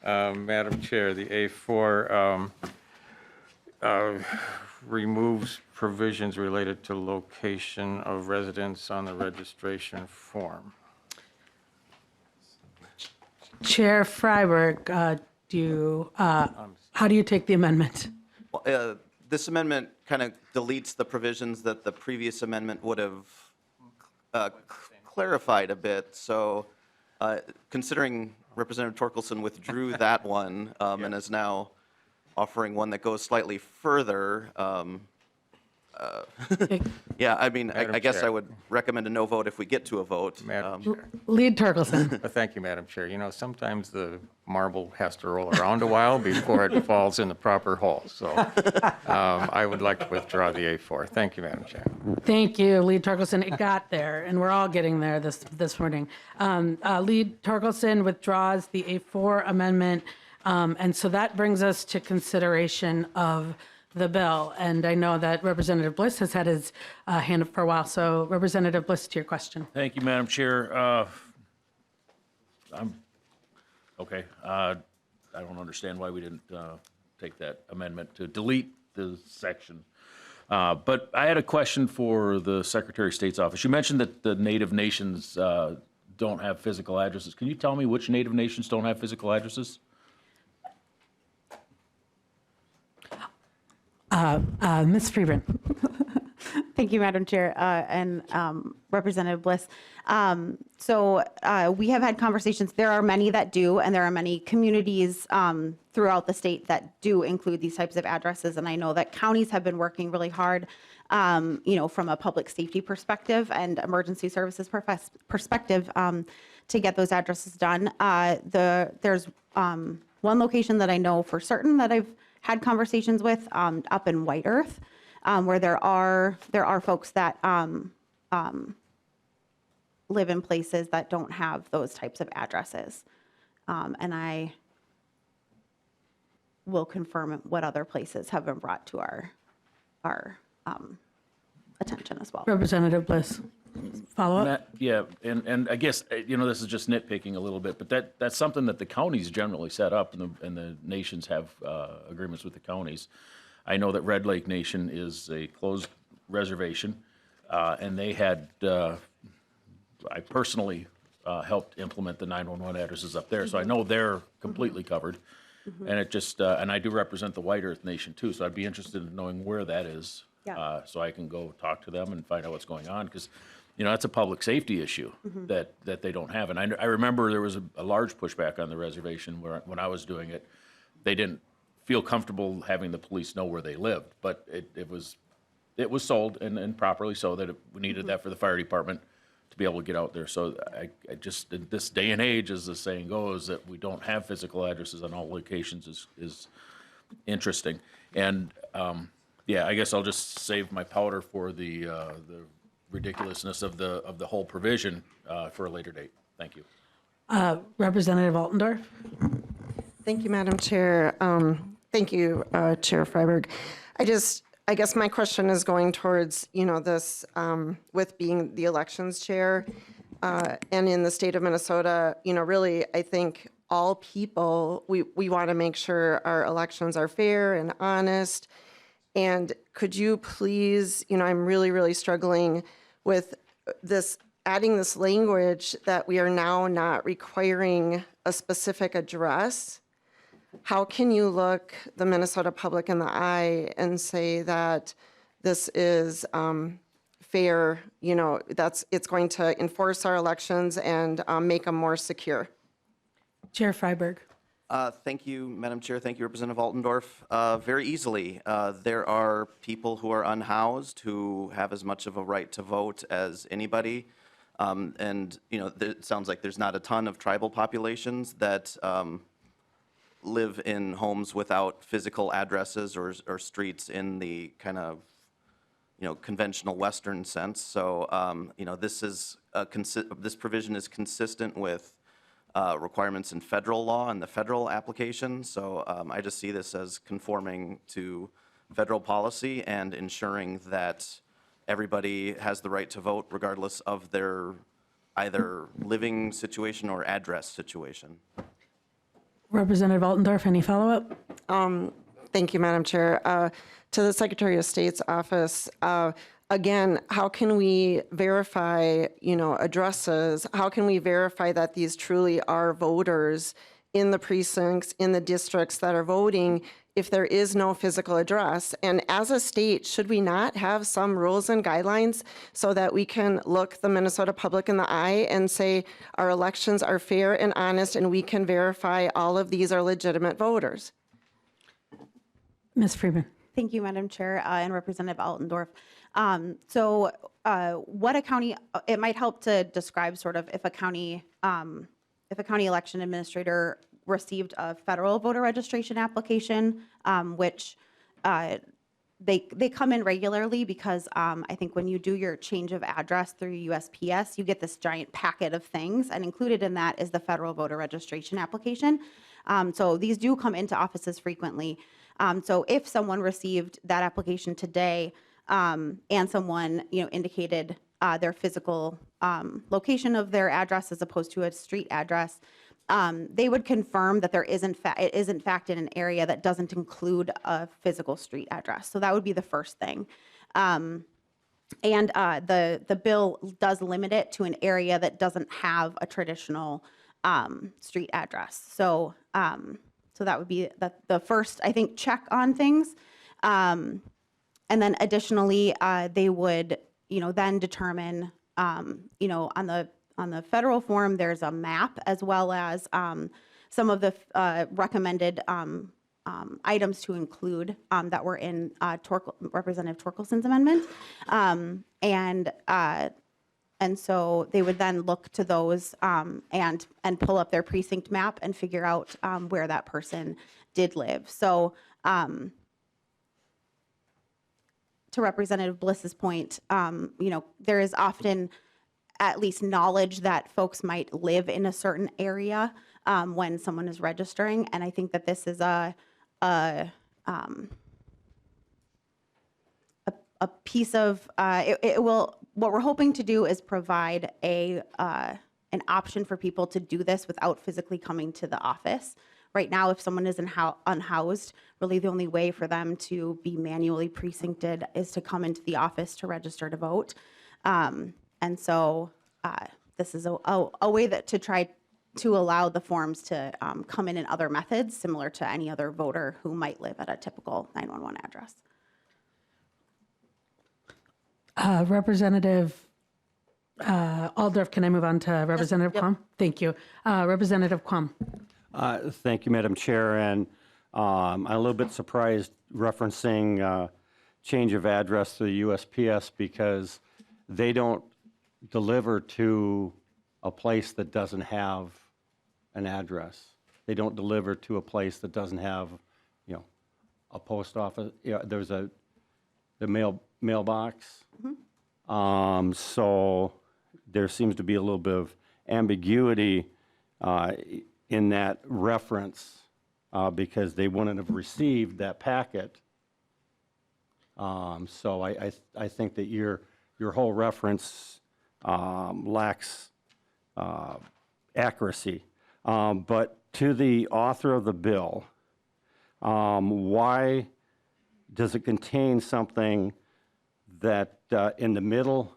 Madam Chair, the A4 removes provisions related to location of residence on the registration form. Chair Freiberg, how do you take the amendment? This amendment kind of deletes the provisions that the previous amendment would have clarified a bit. So considering Representative Torkelson withdrew that one and is now offering one that goes slightly further, yeah, I mean, I Madam guess Chair. I would recommend a no vote if we get to a vote. Madam Chair. Lead Torkelson. Thank you, Madam Chair. You know, sometimes the marble has to roll around a while before it falls in the proper hole. So I would like to withdraw the A4. Thank you, Madam Chair. Thank you, Lead Torkelson. It got there, and we're all getting there this morning. Lead Torkelson withdraws the A4 amendment, and so that brings us to consideration of the bill. And I know that Representative Bliss has had his hand up for a while. So Representative Bliss, to your question. Thank you, Madam Chair. Okay. I don't understand why we didn't take that amendment to delete the section. But I had a question for the Secretary of State's office. You mentioned that the Native Nations don't have physical addresses. Can you tell me which Native Nations don't have physical addresses? Ms. Freeman. Thank you, Madam Chair, and Representative Bliss. So we have had conversations. There are many that do, and there are many communities throughout the state that do include these types of addresses. And I know that counties have been working really hard, from a public safety perspective and emergency services perspective to get those addresses done. There's one location that I know for certain that I've had conversations with up in White Earth, where there are folks that live in places that don't have those types of addresses. And I will confirm what other places have been brought to our attention as well. Representative Bliss, follow up? Yeah, and I guess, this is just nitpicking a little bit, but that's something that the counties generally set up, and the nations have agreements with the counties. I know that Red Lake Nation is a closed reservation, and they had, I personally helped implement the 911 addresses up there, so I know they're completely covered. And it just, and I do represent the White Earth Nation too, so I'd be interested in knowing where that is. Yeah. So I can go talk to them and find out what's going on, because, that's a public safety issue that they don't have. And I remember there was a large pushback on the reservation when I was doing it. They didn't feel comfortable having the police know where they lived, but it was sold, and properly so, that we needed that for the fire department to be able to get out there. So I just, in this day and age, as the saying goes, that we don't have physical addresses on all locations is interesting. And I guess I'll just save my powder for the ridiculousness of the whole provision for a later date. Thank you. Representative Altendorf. Thank you, Madam Chair. Thank you, Chair Freiberg. I guess my question is going towards, this, with being the elections chair, and in the state of Minnesota, really, I think all people, we want to make sure our elections are fair and honest. And could you please, I'm really, really struggling with this, adding this language that we are now not requiring a specific address. How can you look the Minnesota public in the eye and say that this is fair, it's going to enforce our elections and make them more secure? Chair Freiberg. Thank you, Madam Chair. Thank you, Representative Altendorf. Very easily, there are people who are unhoused who have as much of a right to vote as anybody. And, it sounds like there's not a ton of tribal populations that live in homes without physical addresses or streets in the kind of, conventional Western sense. So, this is this provision is consistent with requirements in federal law and the federal application. So I just see this as conforming to federal policy and ensuring that everybody has the right to vote regardless of their either living situation or address situation. Representative Altendorf, any follow-up? Thank you, Madam Chair. To the Secretary of State's office, again, how can we verify, addresses? How can we verify that these truly are voters in the precincts, in the districts that are voting if there is no physical address? And as a state, should we not have some rules and guidelines so that we can look the Minnesota public in the eye and say our elections are fair and honest and we can verify all of these are legitimate voters? Ms. Freeman. Thank you, Madam Chair, and Representative Altendorf. So what a county, it might help to describe sort of if a county election administrator received a federal voter registration application, which they come in regularly because I think when you do your change of address through USPS, you get this giant packet of things, and included in that is the federal voter registration application. So these do come into offices frequently. So if someone received that application today and someone indicated their physical location of their address as opposed to a street address, they would confirm that it is in fact in an area that doesn't include a physical street address. So that would be the first thing. And the bill does limit it to an area that doesn't have a traditional street address. So that would be the first, I think, check on things. And then additionally, they would, then determine, on the federal form, there's a map as well as some of the recommended items to include that were in Representative Torkelson's amendment. And so they would then look to those and pull up their precinct map and figure out where that person did live. So to Representative Bliss's point, there is often at least knowledge that folks might live in a certain area when someone is registering. And I think that this is a piece of, what we're hoping to do is provide an option for people to do this without physically coming to the office. Right now, if someone is unhoused, really the only way for them to be manually precincted is to come into the office to register to vote. And so this is a way to try to allow the forms to come in other methods, similar to any other voter who might live at a typical 911 address. Representative Aldorf, can I move on to Representative Quam? Thank you. Representative Quam. Thank you, Madam Chair. And I'm a little bit surprised referencing change of address to the USPS because they don't deliver to a place that doesn't have an address. They don't deliver to a place that doesn't have, a post office. There's the mailbox. So there seems to be a little bit of ambiguity in that reference because they wouldn't have received that packet. So I think that your whole reference lacks accuracy. But to the author of the bill, why does it contain something that in the middle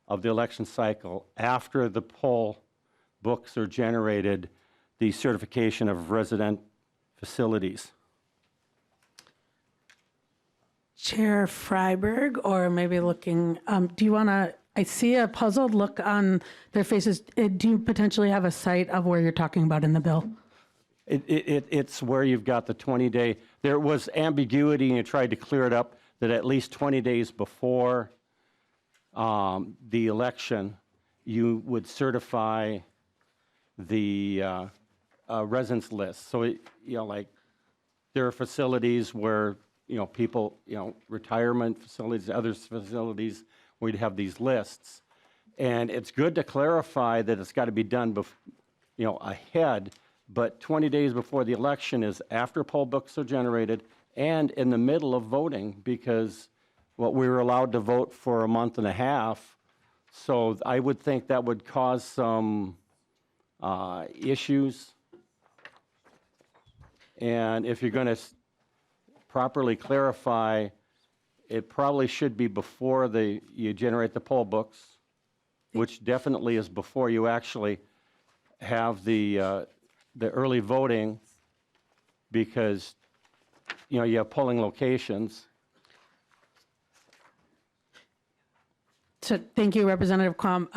of the election cycle, after the poll books are generated, the certification of resident facilities? Chair Freiberg, or maybe looking, do you want to, I see a puzzled look on their faces. Do you potentially have a site of where you're talking about in the bill? It's where you've got the 20-day, there was ambiguity and you tried to clear it up that at least 20 days before the election, you would certify the residence list. So, like there are facilities where, people, retirement facilities, other facilities, we'd have these lists. And it's good to clarify that it's got to be done, ahead, but 20 days before the election is after poll books are generated and in the middle of voting, because we were allowed to vote for a month and a half. So I would think that would cause some issues. And if you're going to properly clarify, it probably should be before you generate the poll books, which definitely is before you actually have the early voting, because you have polling locations. So thank you, Representative Quam.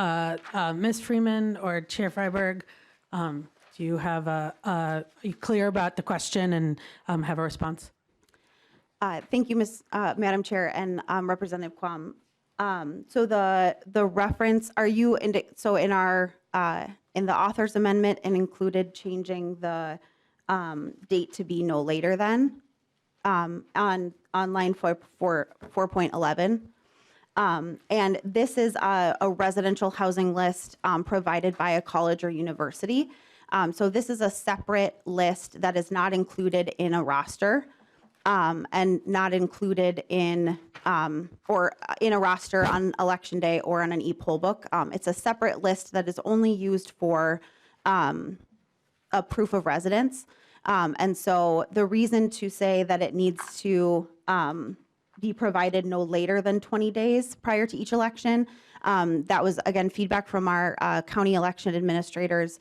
Ms. Freeman or Chair Freiberg, do you have are you clear about the question and have a response? Thank you, Madam Chair and Representative Quam. So the reference, are you so in our in the author's amendment and included changing the date to be no later than on line 4.11. And this is a residential housing list provided by a college or university. So this is a separate list that is not included in a roster and not included in or in a roster on election day or on an e-poll book. It's a separate list that is only used for a proof of residence. And so the reason to say that it needs to be provided no later than 20 days prior to each election, that was, again, feedback from our county election administrators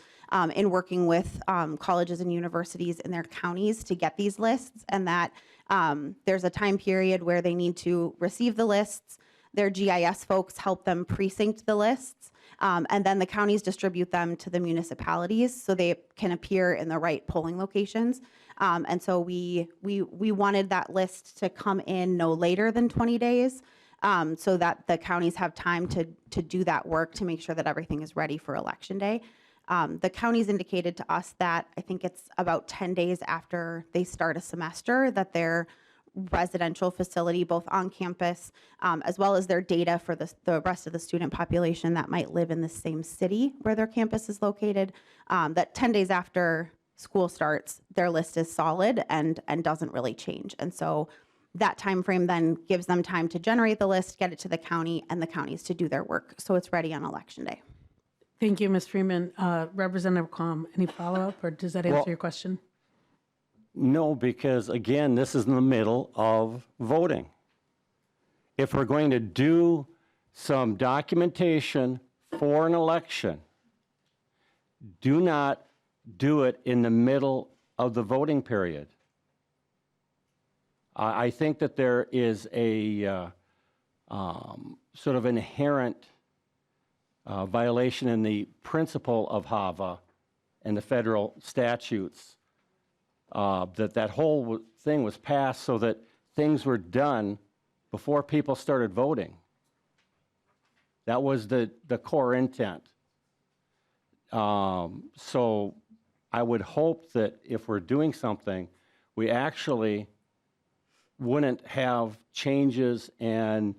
in working with colleges and universities in their counties to get these lists, and that there's a time period where they need to receive the lists. Their GIS folks help them precinct the lists, and then the counties distribute them to the municipalities so they can appear in the right polling locations. And so we wanted that list to come in no later than 20 days so that the counties have time to do that work to make sure that everything is ready for Election Day. The counties indicated to us that I think it's about 10 days after they start a semester that their residential facility, both on campus, as well as their data for the rest of the student population that might live in the same city where their campus is located, that 10 days after school starts, their list is solid and doesn't really change. And so that time frame then gives them time to generate the list, get it to the county, and the counties to do their work. So it's ready on Election Day. Thank you, Ms. Freeman. Representative Quam, any follow-up, or does that answer your question? No, because again, this is in the middle of voting. If we're going to do some documentation for an election, do not do it in the middle of the voting period. I think that there is a sort of inherent violation in the principle of HAVA and the federal statutes that whole thing was passed so that things were done before people started voting. That was the core intent. So I would hope that if we're doing something, we actually wouldn't have changes and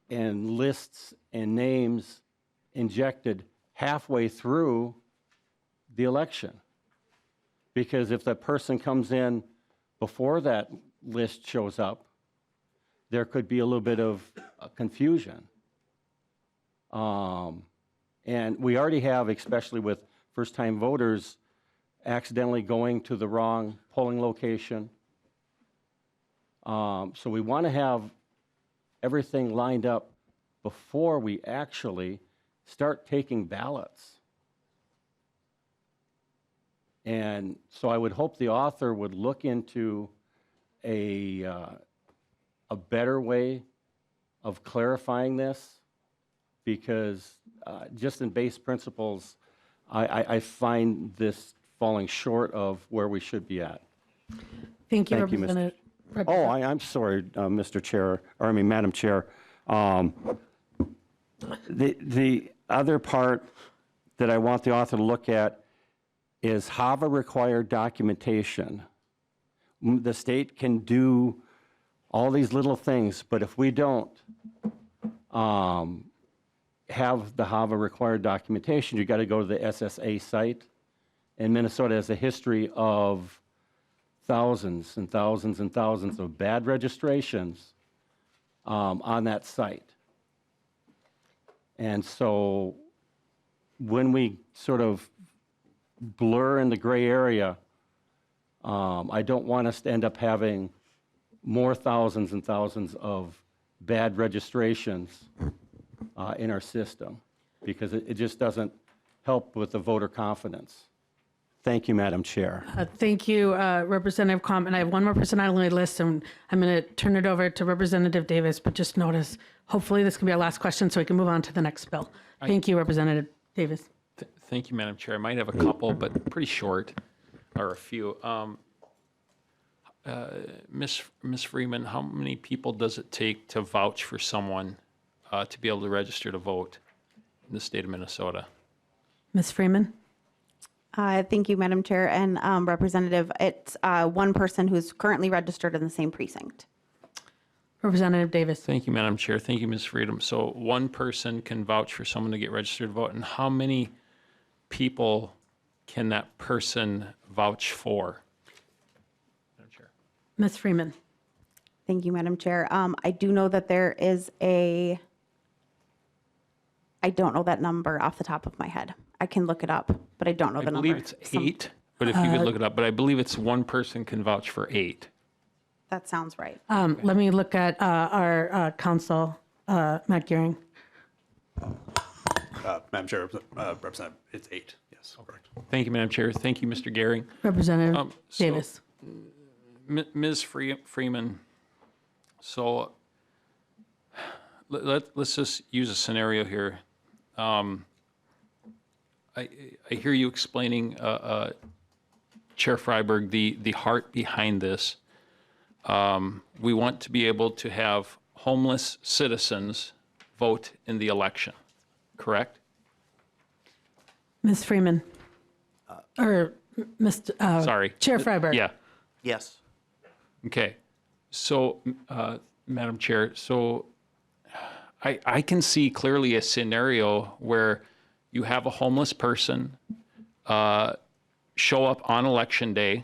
lists and names injected halfway through the election. Because if that person comes in before that list shows up, there could be a little bit of confusion. And we already have, especially with first-time voters, accidentally going to the wrong polling location. So we want to have everything lined up before we actually start taking ballots. And so I would hope the author would look into a better way of clarifying this, because just in base principles, I find this falling short of where we should be at. Thank you, Thank you, Mr. Representative. Oh, I'm sorry, Mr. Chair, or I mean, Madam Chair. The other part that I want the author to look at is HAVA required documentation. The state can do all these little things, but if we don't have the HAVA required documentation, you got to go to the SSA site. And Minnesota has a history of thousands and thousands and thousands of bad registrations on that site. And so when we sort of blur in the gray area, I don't want us to end up having more thousands and thousands of bad registrations in our system, because it just doesn't help with the voter confidence. Thank you, Madam Chair. Thank you, Representative Comp. And I have one more person on my list, and I'm going to turn it over to Representative Davis, but just notice, hopefully this can be our last question so we can move on to the next bill. Thank you, Representative Davis. Thank you, Madam Chair. I might have a couple, but pretty short, or a few. Ms. Freeman, how many people does it take to vouch for someone to be able to register to vote in the state of Minnesota? Ms. Freeman? Thank you, Madam Chair and Representative. It's one person who's currently registered in the same precinct. Representative Davis. Thank you, Madam Chair. Thank you, Ms. Freedom. So one person can vouch for someone to get registered to vote, and how many people can that person vouch for? Madam Chair. Ms. Freeman. Thank you, Madam Chair. I do know that there is I don't know that number off the top of my head. I can look it up, but I don't know I the number. believe it's 8, but if you could look it up, but I believe it's one person can vouch for 8. That sounds right. Let me look at our counsel, Matt Gearing. Madam Chair, Representative, it's 8. Yes, correct. Thank you, Madam Chair. Thank you, Mr. Gehring. Representative so- Davis. Ms. Freeman, so let's just use a scenario here. I hear you explaining, Chair Freiberg, the heart behind this. We want to be able to have homeless citizens vote in the election, correct? Ms. Freeman. Or Mr. Sorry. Chair Freiberg. Yeah. Yes. Okay. So, Madam Chair, so I can see clearly a scenario where you have a homeless person show up on election day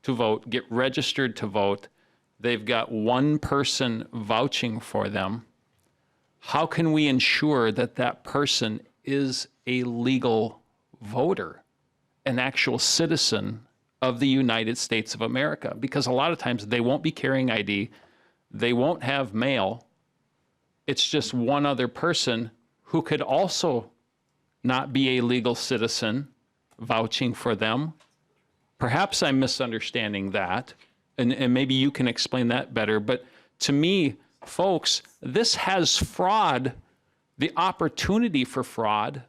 to vote, get registered to vote. They've got one person vouching for them. How can we ensure that that person is a legal voter, an actual citizen of the United States of America? Because a lot of times they won't be carrying ID, they won't have mail. It's just one other person who could also not be a legal citizen vouching for them. Perhaps I'm misunderstanding that, and maybe you can explain that better. But to me, folks, this has fraud, the opportunity for fraud,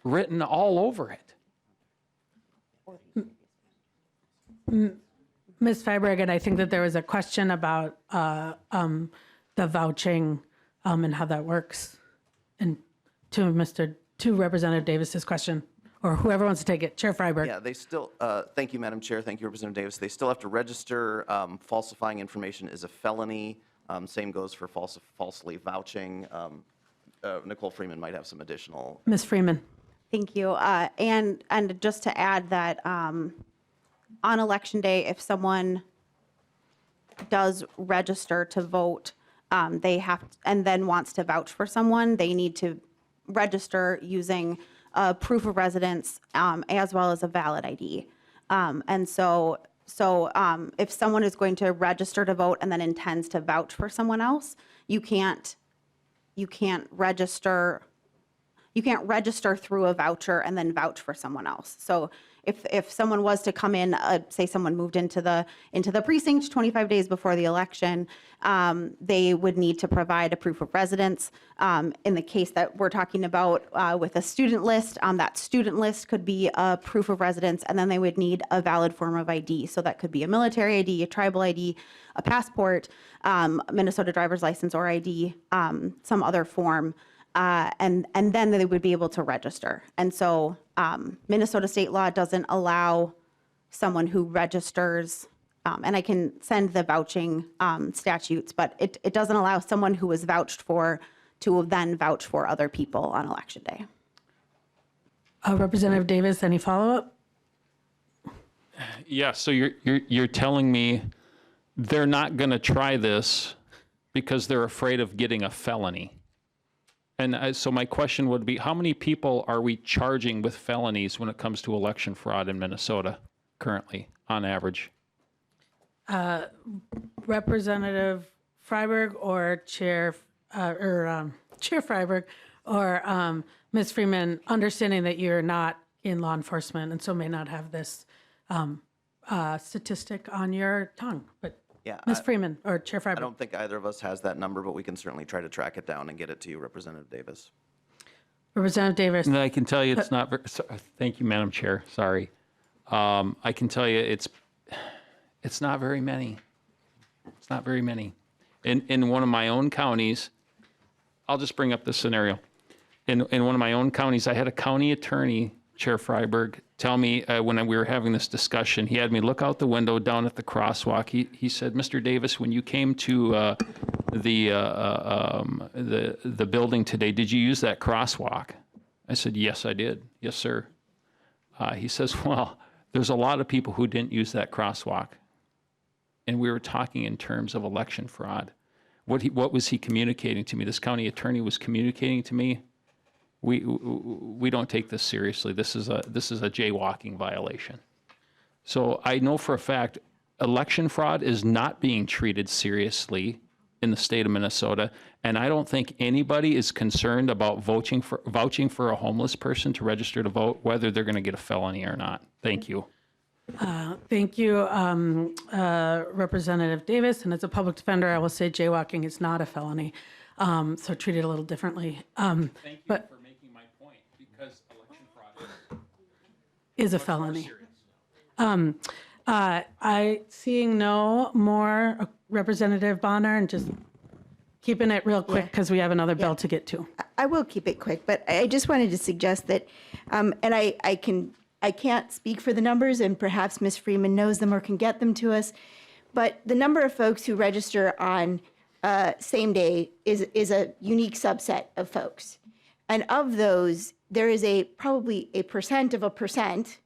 written all over it. Ms. Freiberg, and I think that there was a question about the vouching and how that works. And to Representative Davis's question, or whoever wants to take it, Chair Freiberg. Yeah, they still, thank you, Madam Chair. Thank you, Representative Davis. They still have to register. Falsifying information is a felony. Same goes for falsely vouching. Nicole Freeman might have some additional. Ms. Freeman. Thank you. And just to add that on election day, if someone does register to vote, they have, and then wants to vouch for someone, they need to register using a proof of residence as well as a valid ID. And so if someone is going to register to vote and then intends to vouch for someone else, you can't register through a voucher and then vouch for someone else. So if someone was to come in, say someone moved into the precinct 25 days before the election, they would need to provide a proof of residence. In the case that we're talking about with a student list, that student list could be a proof of residence, and then they would need a valid form of ID. So that could be a military ID, a tribal ID, a passport, Minnesota driver's license or ID, some other form. And then they would be able to register. And so Minnesota state law doesn't allow someone who registers, and I can send the vouching statutes, but it doesn't allow someone who was vouched for to then vouch for other people on election day. Representative Davis, any follow-up? Yeah, so you're telling me they're not going to try this because they're afraid of getting a felony. And so my question would be, how many people are we charging with felonies when it comes to election fraud in Minnesota currently, on average? Representative Freiberg or Chair Freiberg or Ms. Freeman, understanding that you're not in law enforcement and so may not have this statistic on your tongue, but Yeah, Ms. Freeman or Chair I Freiberg. don't think either of us has that number, but we can certainly try to track it down and get it to you, Representative Davis. Representative Davis. And I can tell you it's not, thank you, Madam Chair, sorry. I can tell you it's not very many. It's not very many. In one of my own counties, I'll just bring up this scenario. In one of my own counties, I had a county attorney, Chair Freiberg, tell me when we were having this discussion, he had me look out the window down at the crosswalk. He said, Mr. Davis, when you came to the building today, did you use that crosswalk? I said, yes, I did. Yes, sir. He says, well, there's a lot of people who didn't use that crosswalk. And we were talking in terms of election fraud. What was he communicating to me? This county attorney was communicating to me, we don't take this seriously. This is a jaywalking violation. So I know for a fact election fraud is not being treated seriously in the state of Minnesota, and I don't think anybody is concerned about vouching for a homeless person to register to vote, whether they're going to get a felony or not. Thank you. Thank you, Representative Davis. And as a public defender, I will say jaywalking is not a felony, so treat it a little differently. Thank you for making my point, because election fraud Is a felony. I seeing no more, Representative Bonner, and just keeping it real quick because we have another bill to get to. I will keep it quick, but I just wanted to suggest that, and I can't speak for the numbers, and perhaps Ms. Freeman knows them or can get them to us, but the number of folks who register on same day is a unique subset of folks. And of those, there is probably a percent of a percent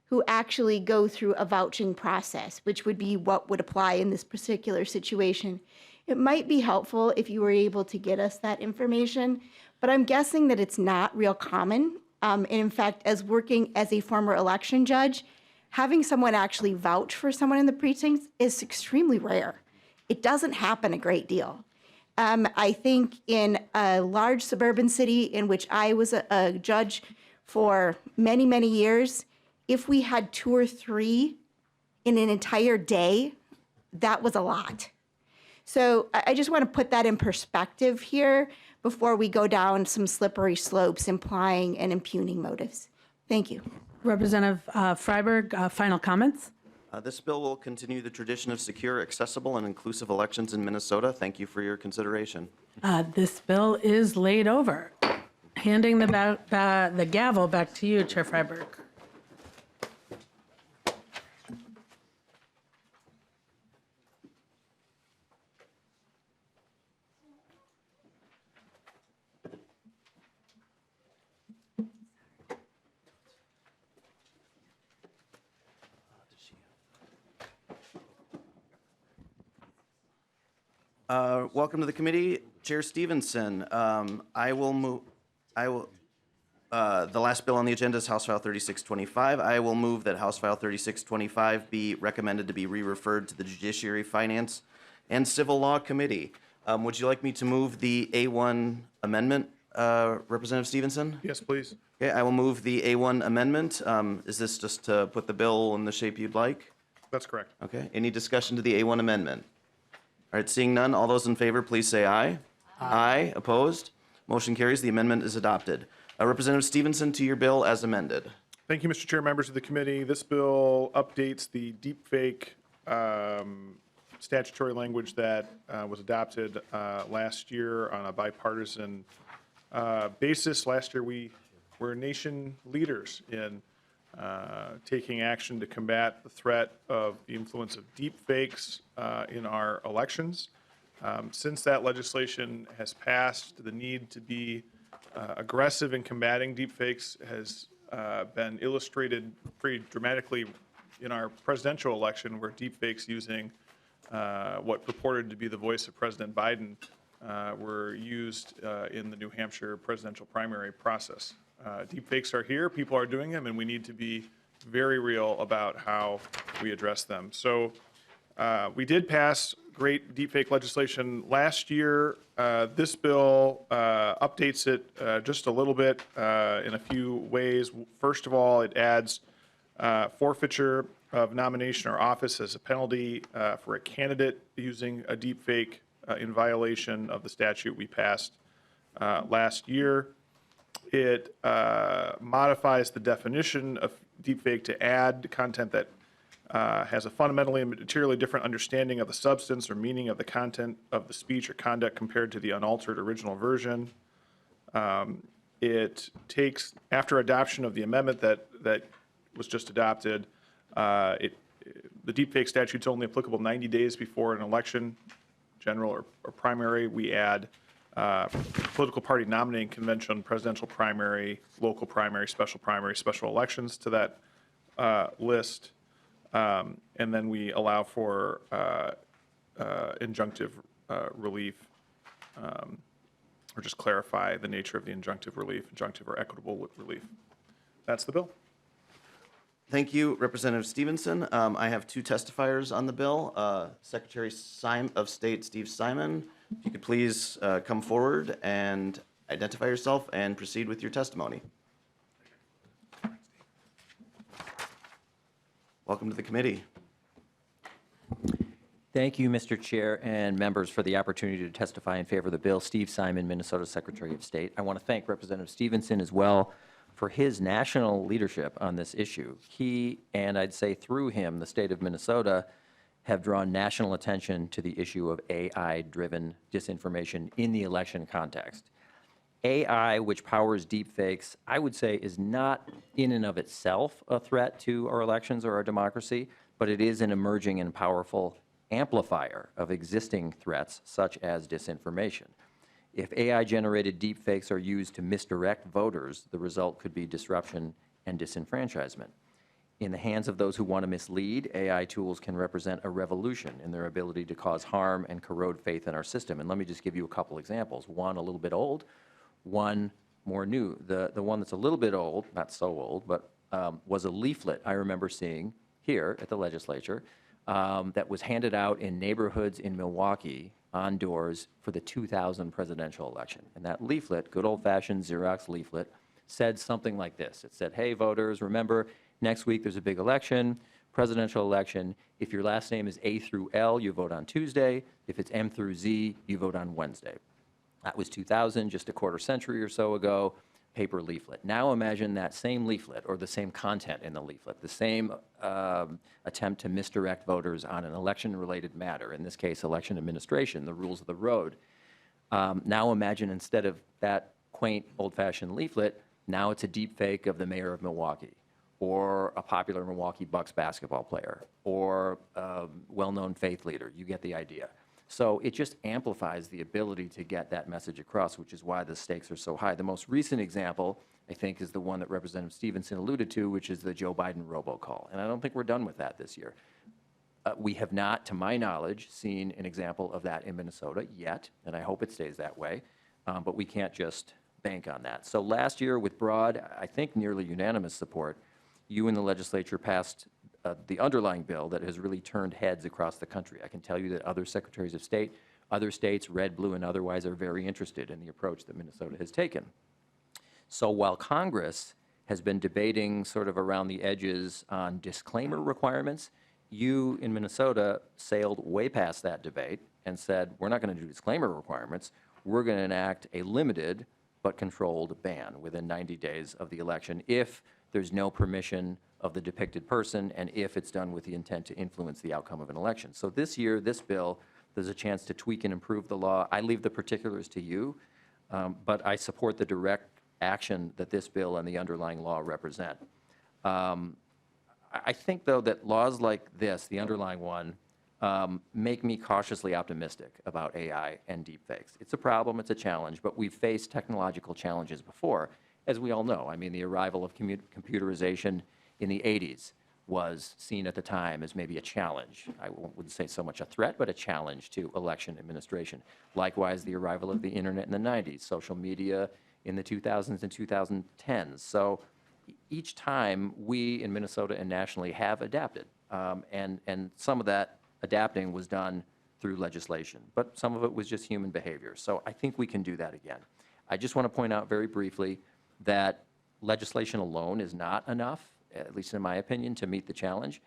who actually go through a vouching process, which would be what would apply in this particular situation. It might be helpful if you were able to get us that information, but I'm guessing that it's not real common. And in fact, as working as a former election judge, having someone actually vouch for someone in the precincts is extremely rare. It doesn't happen a great deal. I think in a large suburban city in which I was a judge for many, many years, if we had 2 or 3 in an entire day, that was a lot. So I just want to put that in perspective here before we go down some slippery slopes implying and impugning motives. Thank you. Representative Freiberg, final comments? This bill will continue the tradition of secure, accessible, and inclusive elections in Minnesota. Thank you for your consideration. This bill is laid over. Handing the gavel back to you, Chair Freiberg. Welcome to the committee, Chair Stephenson. I will move, the last bill on the agenda is House File 3625. I will move that House File 3625 be recommended to be re-referred to the Judiciary, Finance, and Civil Law Committee. Would you like me to move the A1 amendment, Representative Stephenson? Yes, please. Okay, I will move the A1 amendment. Is this just to put the bill in the shape you'd like? That's correct. Okay, any discussion to the A1 amendment? All right, seeing none, all those in favor, please say aye. Aye. Opposed? Motion carries. The amendment is adopted. Representative Stephenson, to your bill as amended. Thank you, Mr. Chair, members of the committee. This bill updates the deepfake statutory language that was adopted last year on a bipartisan basis. Last year, we were nation leaders in taking action to combat the threat of the influence of deepfakes in our elections. Since that legislation has passed, the need to be aggressive in combating deepfakes has been illustrated pretty dramatically in our presidential election, where deepfakes using what purported to be the voice of President Biden were used in the New Hampshire presidential primary process. Deepfakes are here, people are doing them, and we need to be very real about how we address them. So we did pass great deepfake legislation last year. This bill updates it just a little bit in a few ways. First of all, it adds forfeiture of nomination or office as a penalty for a candidate using a deepfake in violation of the statute we passed last year. It modifies the definition of deepfake to add content that has a fundamentally and materially different understanding of the substance or meaning of the content of the speech or conduct compared to the unaltered original version. It takes, after adoption of the amendment that was just adopted, the deepfake statute's only applicable 90 days before an election, general or primary. We add political party nominating convention, presidential primary, local primary, special elections to that list. And then we allow for injunctive relief, or just clarify the nature of the injunctive relief, injunctive or equitable relief. That's the bill. Thank you, Representative Stephenson. I have two testifiers on the bill. Secretary of State Steve Simon, if you could please come forward and identify yourself and proceed with your testimony. Welcome to the committee. Thank you, Mr. Chair and members, for the opportunity to testify in favor of the bill. Steve Simon, Minnesota Secretary of State. I want to thank Representative Stephenson as well for his national leadership on this issue. He, and I'd say through him, the state of Minnesota, have drawn national attention to the issue of AI-driven disinformation in the election context. AI, which powers deepfakes, I would say is not in and of itself a threat to our elections or our democracy, but it is an emerging and powerful amplifier of existing threats such as disinformation. If AI-generated deepfakes are used to misdirect voters, the result could be disruption and disenfranchisement. In the hands of those who want to mislead, AI tools can represent a revolution in their ability to cause harm and corrode faith in our system. And let me just give you a couple examples. One a little bit old, one more new. The one that's a little bit old, not so old, but was a leaflet I remember seeing here at the legislature that was handed out in neighborhoods in Milwaukee on doors for the 2000 presidential election. And that leaflet, good old-fashioned Xerox leaflet, said something like this. It said, hey, voters, remember, next week there's a big election, presidential election. If your last name is A through L, you vote on Tuesday. If it's M through Z, you vote on Wednesday. That was 2000, just a quarter century or so ago, paper leaflet. Now imagine that same leaflet, or the same content in the leaflet, the same attempt to misdirect voters on an election-related matter, in this case, election administration, the rules of the road. Now imagine, instead of that quaint, old-fashioned leaflet, now it's a deep fake of the mayor of Milwaukee, or a popular Milwaukee Bucks basketball player, or a well-known faith leader. You get the idea. So it just amplifies the ability to get that message across, which is why the stakes are so high. The most recent example, I think, is the one that Representative Stephenson alluded to, which is the Joe Biden robocall. And I don't think we're done with that this year. We have not, to my knowledge, seen an example of that in Minnesota yet, and I hope it stays that way. But we can't just bank on that. So last year, with broad, I think nearly unanimous support, you in the legislature passed the underlying bill that has really turned heads across the country. I can tell you that other secretaries of state, other states, red, blue, and otherwise, are very interested in the approach that Minnesota has taken. So while Congress has been debating sort of around the edges on disclaimer requirements, you in Minnesota sailed way past that debate and said, we're not going to do disclaimer requirements. We're going to enact a limited but controlled ban within 90 days of the election if there's no permission of the depicted person and if it's done with the intent to influence the outcome of an election. So this year, this bill, there's a chance to tweak and improve the law. I leave the particulars to you, but I support the direct action that this bill and the underlying law represent. I think, though, that laws like this, the underlying one, make me cautiously optimistic about AI and deepfakes. It's a problem, it's a challenge, but we've faced technological challenges before, as we all know. I mean, the arrival of computerization in the 80s was seen at the time as maybe a challenge. I wouldn't say so much a threat, but a challenge to election administration. Likewise, the arrival of the internet in the 90s, social media in the 2000s and 2010s. So each time we in Minnesota and nationally have adapted, and some of that adapting was done through legislation, but some of it was just human behavior. So I think we can do that again. I just want to point out very briefly that legislation alone is not enough, at least in my opinion, to meet the challenge.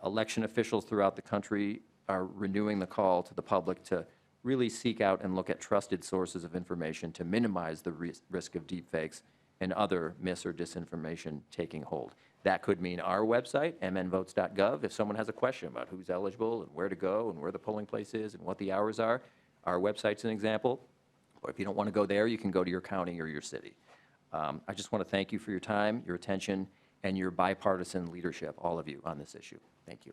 Election officials throughout the country are renewing the call to the public to really seek out and look at trusted sources of information to minimize the risk of deepfakes and other mis- or disinformation taking hold. That could mean our website, mnvotes.gov. If someone has a question about who's eligible and where to go and where the polling place is and what the hours are, our website's an example. Or if you don't want to go there, you can go to your county or your city. I just want to thank you for your time, your attention, and your bipartisan leadership, all of you, on this issue. Thank you.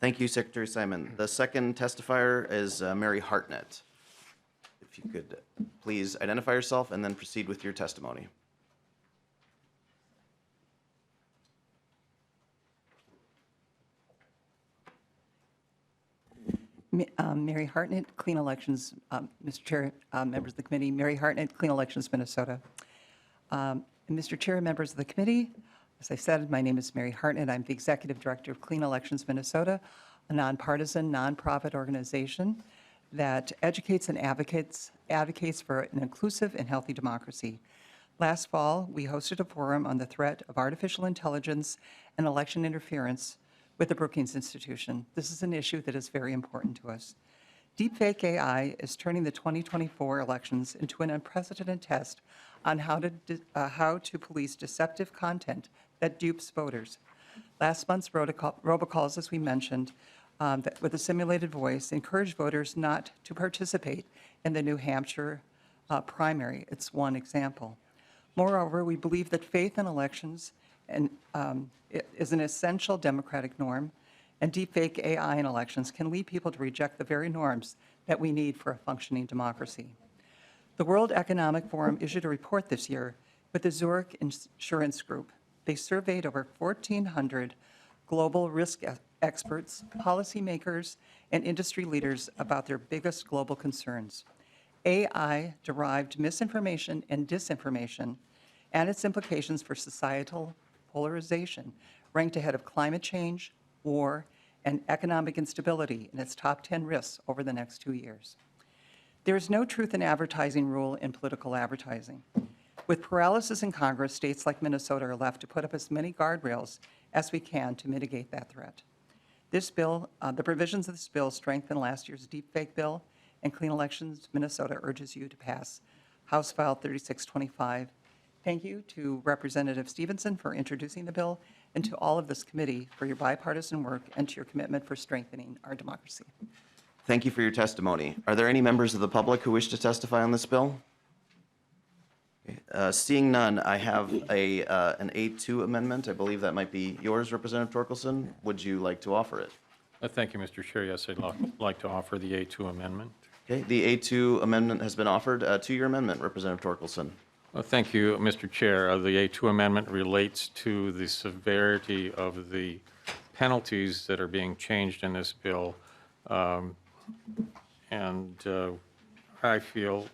Thank you, Secretary Simon. The second testifier is Mary Hartnett. If you could please identify yourself and then proceed with your testimony. Mary Hartnett, Clean Elections, Mr. Chair, members of the committee, Mary Hartnett, Clean Elections, Minnesota. Mr. Chair, members of the committee, as I said, my name is Mary Hartnett. I'm the Executive Director of Clean Elections, Minnesota, a nonpartisan, nonprofit organization that educates and advocates for an inclusive and healthy democracy. Last fall, we hosted a forum on the threat of artificial intelligence and election interference with the Brookings Institution. This is an issue that is very important to us. Deepfake AI is turning the 2024 elections into an unprecedented test on how to police deceptive content that dupes voters. Last month's robocalls, as we mentioned, with a simulated voice, encouraged voters not to participate in the New Hampshire primary. It's one example. Moreover, we believe that faith in elections is an essential democratic norm, and deepfake AI in elections can lead people to reject the very norms that we need for a functioning democracy. The World Economic Forum issued a report this year with the Zurich Insurance Group. They surveyed over 1,400 global risk experts, policymakers, and industry leaders about their biggest global concerns. AI-derived misinformation and disinformation and its implications for societal polarization ranked ahead of climate change, war, and economic instability in its top 10 risks over the next 2 years. There is no truth in advertising rule in political advertising. With paralysis in Congress, states like Minnesota are left to put up as many guardrails as we can to mitigate that threat. This bill, the provisions of this bill strengthen last year's deepfake bill, and Clean Elections Minnesota urges you to pass House File 3625. Thank you to Representative Stephenson for introducing the bill, and to all of this committee for your bipartisan work and to your commitment for strengthening our democracy. Thank you for your testimony. Are there any members of the public who wish to testify on this bill? Seeing none, I have an A2 amendment. I believe that might be yours, Representative Torkelson. Would you like to offer it? Thank you, Mr. Chair. Yes, I'd like to offer the A2 amendment. Okay, the A2 amendment has been offered. To your amendment, Representative Torkelson. Thank you, Mr. Chair. The A2 amendment relates to the severity of the penalties that are being changed in this bill. And I feel,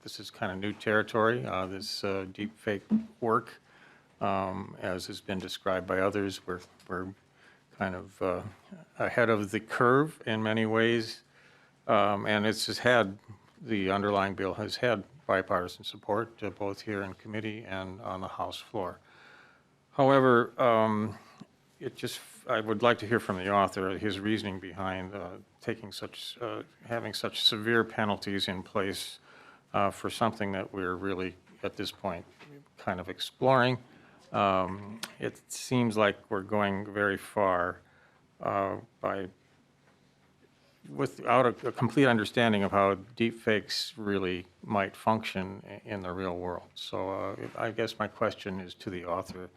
this is kind of new territory, this deep fake work. As has been described by others, we're kind of ahead of the curve in many ways. And it's just the underlying bill has had bipartisan support, both here in committee and on the House floor. However, I would like to hear from the author, his reasoning behind having such severe penalties in place for something that we're really, at this point, kind of exploring. It seems like we're going very far without a complete understanding of how deepfakes really might function in the real world. So I guess my question is to the author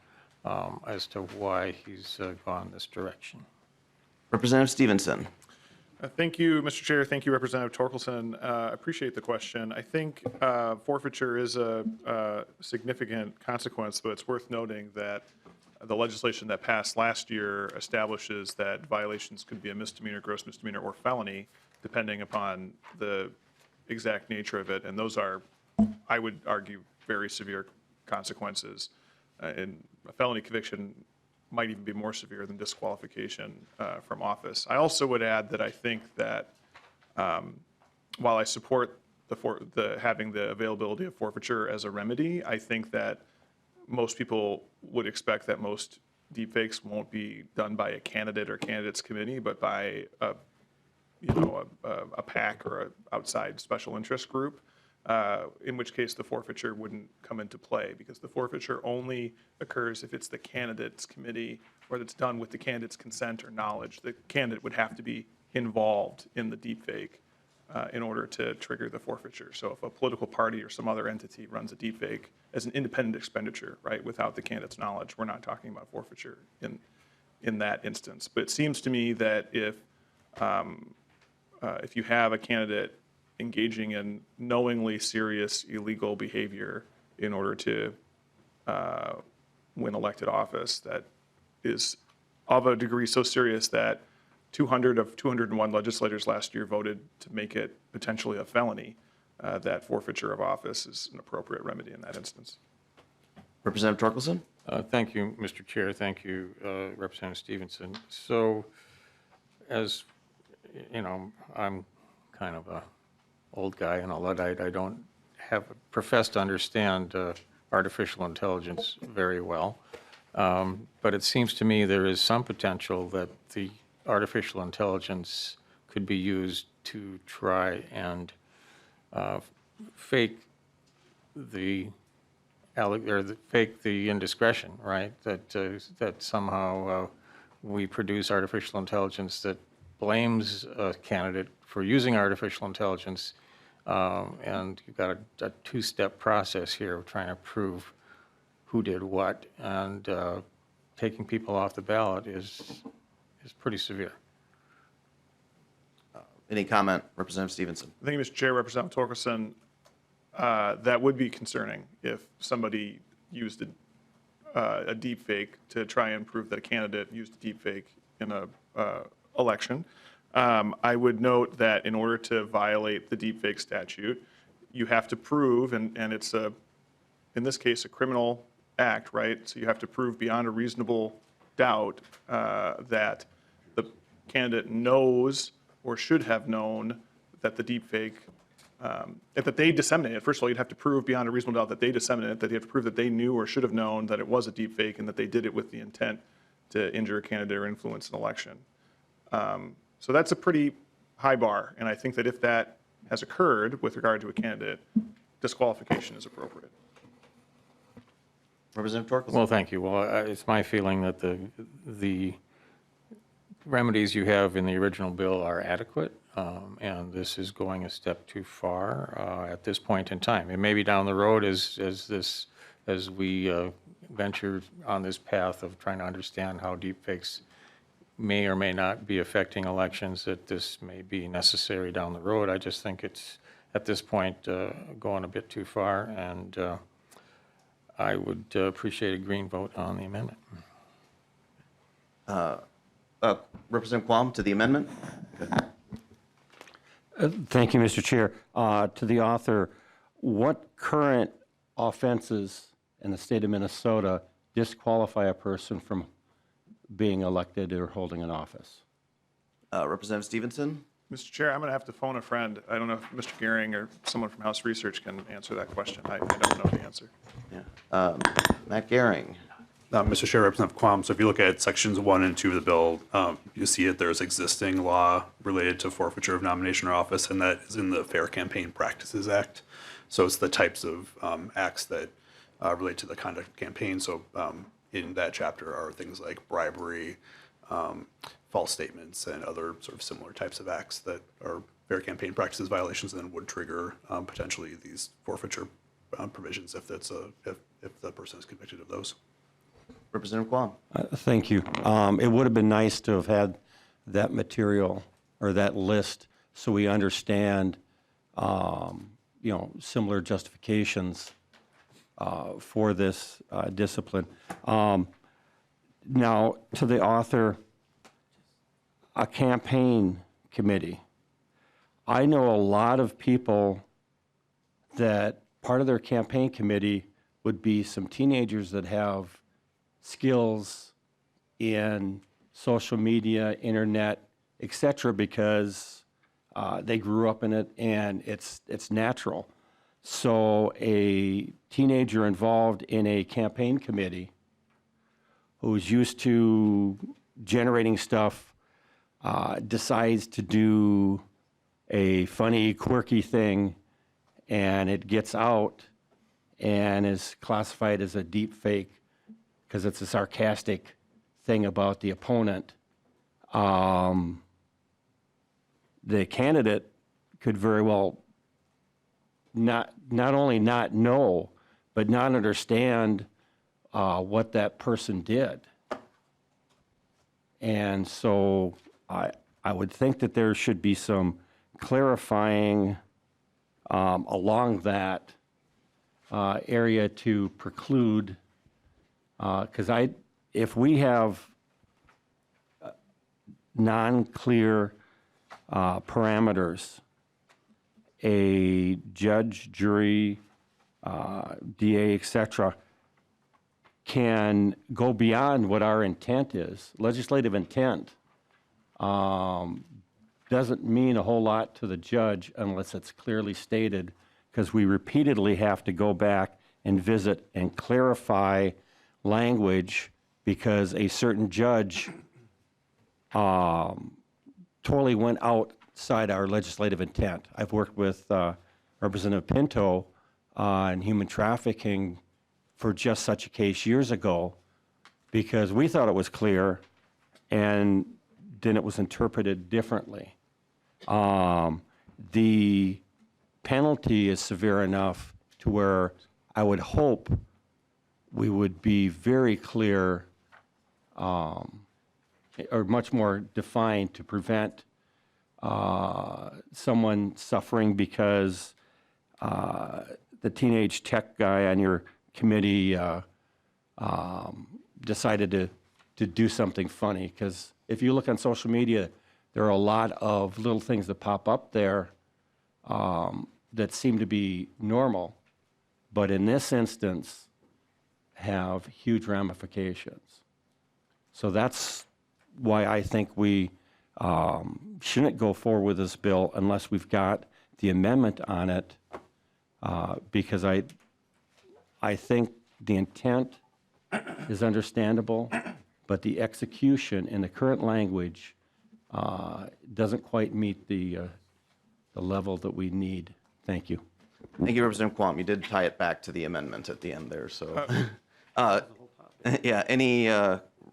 as to why he's gone this direction. Representative Stephenson. Thank you, Mr. Chair. Thank you, Representative Torkelson. Appreciate the question. I think forfeiture is a significant consequence, but it's worth noting that the legislation that passed last year establishes that violations could be a misdemeanor, gross misdemeanor, or felony, depending upon the exact nature of it. And those are, I would argue, very severe consequences. And a felony conviction might even be more severe than disqualification from office. I also would add that I think that while I support having the availability of forfeiture as a remedy, I think that most people would expect that most deepfakes won't be done by a candidate or candidates committee, but by a PAC or an outside special interest group. In which case the forfeiture wouldn't come into play, because the forfeiture only occurs if it's the candidates committee or that's done with the candidate's consent or knowledge. The candidate would have to be involved in the deepfake in order to trigger the forfeiture. So if a political party or some other entity runs a deepfake as an independent expenditure, right, without the candidate's knowledge, we're not talking about forfeiture in that instance. But it seems to me that if you have a candidate engaging in knowingly serious illegal behavior in order to win elected office that is of a degree so serious that 200 of 201 legislators last year voted to make it potentially a felony, that forfeiture of office is an appropriate remedy in that instance. Representative Torkelson. Thank you, Mr. Chair. Thank you, Representative Stephenson. So, as you know, I'm kind of a old guy and a Luddite. I don't profess to understand artificial intelligence very well. But it seems to me there is some potential that the artificial intelligence could be used to try and fake the indiscretion, right? That somehow we produce artificial intelligence that blames a candidate for using artificial intelligence, and you've got a two-step process here of trying to prove who did what, and taking people off the ballot is pretty severe. Any comment, Representative Stephenson? Thank you, Mr. Chair. Representative Torkelson, that would be concerning if somebody used a deep fake to try and prove that a candidate used a deep fake in a election. I would note that in order to violate the deepfake statute, you have to prove, and it's in this case, a criminal act, right? So you have to prove beyond a reasonable doubt that the candidate knows or should have known that the deepfake, that they disseminated. First of all, you'd have to prove beyond a reasonable doubt that they disseminated it, that you have to prove that they knew or should have known that it was a deepfake and that they did it with the intent to injure a candidate or influence an election. So that's a pretty high bar, and I think that if that has occurred with regard to a candidate, disqualification is appropriate. Representative Torkelson. Well, thank you. Well, it's my feeling that the remedies you have in the original bill are adequate, and this is going a step too far at this point in time. And maybe down the road, as we venture on this path of trying to understand how deepfakes may or may not be affecting elections, that this may be necessary down the road. I just think it's, at this point, going a bit too far, and I would appreciate a green vote on the amendment. Representative Quam to the amendment? Thank you, Mr. Chair. To the author, what current offenses in the state of Minnesota disqualify a person from being elected or holding an office? Representative Stephenson? Mr. Chair, I'm going to have to phone a friend. I don't know if Mr. Gehring or someone from House Research can answer that question. I don't know the answer. Yeah. Matt Gehring? Mr. Chair, Representative Quam, so if you look at sections 1 and 2 of the bill, you see that there's existing law related to forfeiture of nomination or office, and that is in the Fair Campaign Practices Act. So it's the types of acts that relate to the conduct of campaign. So in that chapter are things like bribery, false statements, and other sort of similar types of acts that are fair campaign practices violations and then would trigger potentially these forfeiture provisions if the person is convicted of those. Representative Quam? Thank you. It would have been nice to have had that material or that list so we understand, similar justifications for this discipline. Now, to the author, a campaign committee. I know a lot of people that part of their campaign committee would be some teenagers that have skills in social media, internet, et cetera, because they grew up in it and it's natural. So a teenager involved in a campaign committee who's used to generating stuff decides to do a funny, quirky thing, and it gets out and is classified as a deep fake because it's a sarcastic thing about the opponent. The candidate could very well not only not know, but not understand what that person did. And so I would think that there should be some clarifying along that area to preclude, because if we have non-clear parameters, a judge, jury, DA, et cetera, can go beyond what our intent is. Legislative intent doesn't mean a whole lot to the judge unless it's clearly stated, because we repeatedly have to go back and visit and clarify language because a certain judge totally went outside our legislative intent. I've worked with Representative Pinto on human trafficking for just such a case years ago because we thought it was clear and then it was interpreted differently. The penalty is severe enough to where I would hope we would be very clear or much more defined to prevent someone suffering because the teenage tech guy on your committee decided to do something funny. Because if you look on social media, there are a lot of little things that pop up there that seem to be normal, but in this instance have huge ramifications. So that's why I think we shouldn't go forward with this bill unless we've got the amendment on it, because I think the intent is understandable, but the execution in the current language doesn't quite meet the level that we need. Thank you. Thank you, Representative Quam. You did tie it back to the amendment at the end there, so. Yeah, any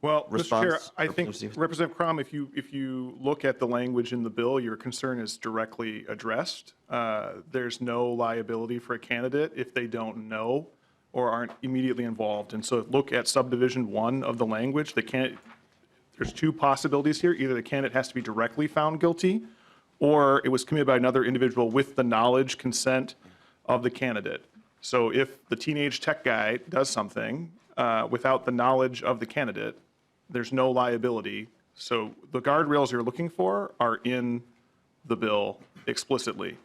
Well, response? Mr. Chair, I think, Representative Stevens? Representative Crum, if you look at the language in the bill, your concern is directly addressed. There's no liability for a candidate if they don't know or aren't immediately involved. And so look at subdivision 1 of the language. There's two possibilities here. Either the candidate has to be directly found guilty, or it was committed by another individual with the knowledge, consent of the candidate. So if the teenage tech guy does something without the knowledge of the candidate, there's no liability. So the guardrails you're looking for are in the bill explicitly.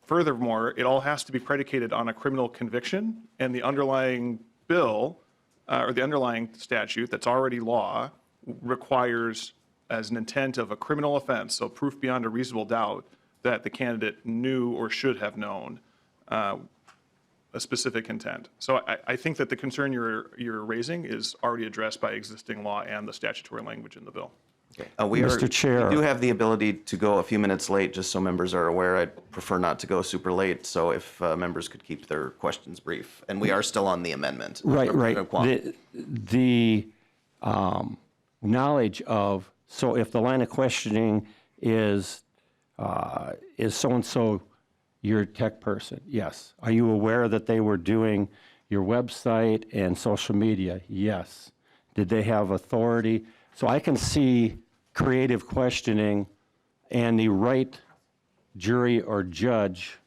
Furthermore, it all has to be predicated on a criminal conviction, and the underlying bill or the underlying statute that's already law requires as an intent of a criminal offense, so proof beyond a reasonable doubt that the candidate knew or should have known a specific intent. So I think that the concern you're raising is already addressed by existing law and the statutory language in the bill. Mr. Chair. We do have the ability to go a few minutes late, just so members are aware. I'd prefer not to go super late, so if members could keep their questions brief. And we are still on the amendment. Right. Representative Quam. The knowledge of, so if the line of questioning is so-and-so your tech person? Yes. Are you aware that they were doing your website and social media? Yes. Did they have authority? So I can see creative questioning and the right jury or judge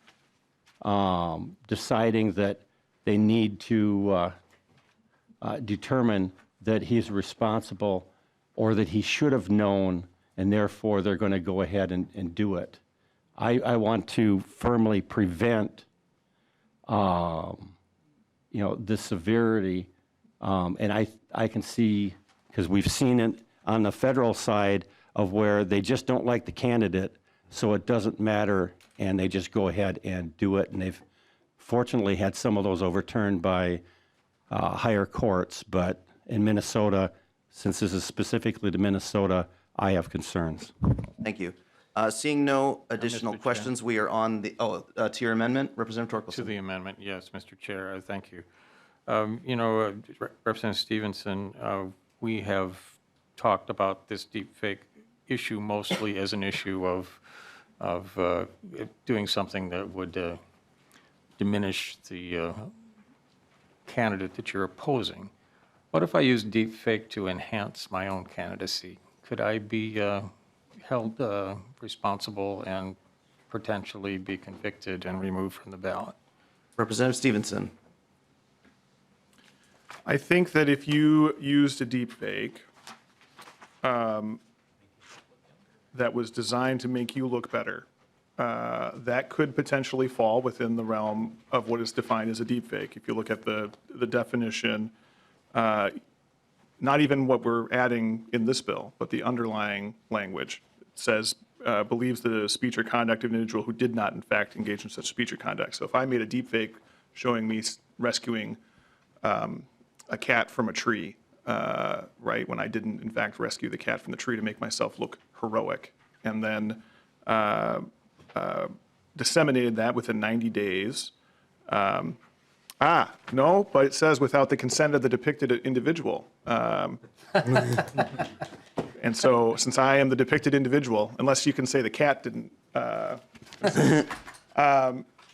deciding that they need to determine that he's responsible or that he should have known, and therefore they're going to go ahead and do it. I want to firmly prevent, the severity, and I can see, because we've seen it on the federal side of where they just don't like the candidate, so it doesn't matter, and they just go ahead and do it. And they've fortunately had some of those overturned by higher courts, but in Minnesota, since this is specifically to Minnesota, I have concerns. Thank you. Seeing no additional questions, we are on the, to your amendment, Representative Torkelson. To the amendment, yes, Mr. Chair, thank you. Representative Stephenson, we have talked about this deepfake issue mostly as an issue of doing something that would diminish the candidate that you're opposing. What if I use deepfake to enhance my own candidacy? Could I be held responsible and potentially be convicted and removed from the ballot? Representative Stephenson. I think that if you used a deep fake that was designed to make you look better, that could potentially fall within the realm of what is defined as a deep fake. If you look at the definition, not even what we're adding in this bill, but the underlying language says believes that a speech or conduct of an individual who did not in fact engage in such speech or conduct. So if I made a deep fake showing me rescuing a cat from a tree, right, when I didn't in fact rescue the cat from the tree to make myself look heroic, and then disseminated that within 90 days. No, but it says without the consent of the depicted individual. And so since I am the depicted individual, unless you can say the cat didn't.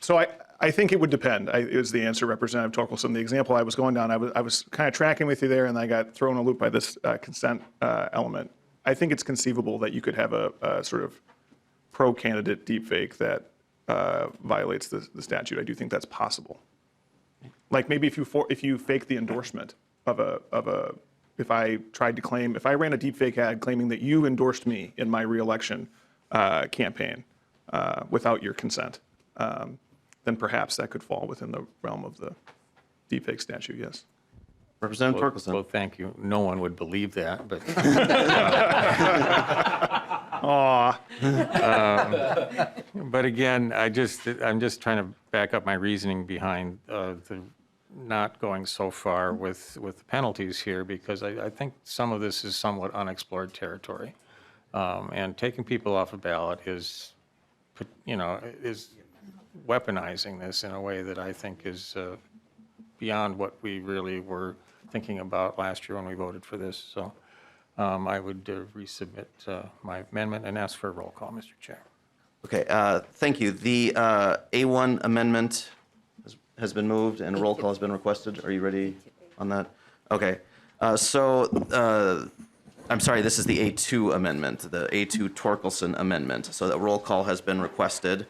So I think it would depend, is the answer, Representative Torkelson. The example I was going down, I was kind of tracking with you there, and I got thrown a loop by this consent element. I think it's conceivable that you could have a sort of pro-candidate deepfake that violates the statute. I do think that's possible. Like maybe if you fake the endorsement if I tried to claim, if I ran a deepfake ad claiming that you endorsed me in my reelection campaign without your consent, then perhaps that could fall within the realm of the deepfake statute, yes. Representative Torkelson. Well, thank you. No one would believe that, but. But again, I'm just trying to back up my reasoning behind the not going so far with the penalties here, because I think some of this is somewhat unexplored territory. And taking people off a ballot is weaponizing this in a way that I think is beyond what we really were thinking about last year when we voted for this. So I would resubmit my amendment and ask for a roll call, Mr. Chair. Okay, thank you. The A1 amendment has been moved and a roll call has been requested. Are you ready on that? Okay. I'm sorry, this is the A2 amendment, the A2 Torkelson amendment. So the roll call has been requested.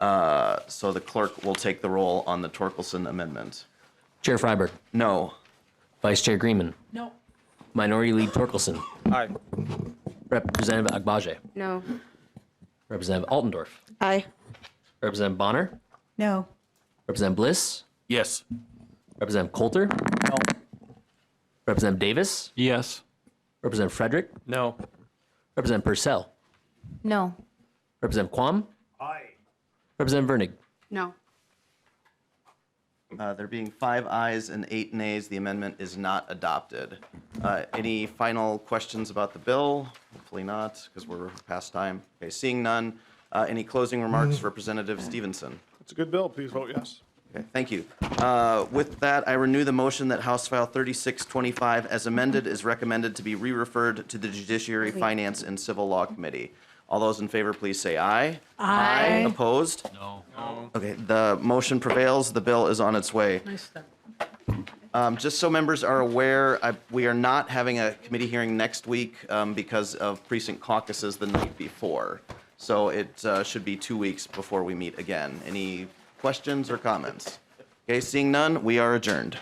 So the clerk will take the roll on the Torkelson amendment. Chair Freiberg. No. Vice Chair Greenman. No. Minority Leader Torkelson. Aye. Representative Agbaje. No. Representative Altendorf. Aye. Representative Bonner. No. Representative Bliss. Yes. Representative Coulter. No. Representative Davis. Yes. Representative Frederick. No. Representative Purcell. No. Representative Quam. Aye. Representative Vernig. No. There being 5 ayes and 8 nays, the amendment is not adopted. Any final questions about the bill? Hopefully not, because we're past time. Okay, seeing none. Any closing remarks, Representative Stephenson? It's a good bill. Please vote yes. Okay, thank you. With that, I renew the motion that House File 3625 as amended is recommended to be re-referred to the Judiciary, Finance, and Civil Law Committee. All those in favor, please say aye. Aye. Opposed? No. Okay, the motion prevails. The bill is on its way. Nice stuff. Just so members are aware, we are not having a committee hearing next week because of precinct caucuses the night before. So it should be 2 weeks before we meet again. Any questions or comments? Okay, seeing none, we are adjourned.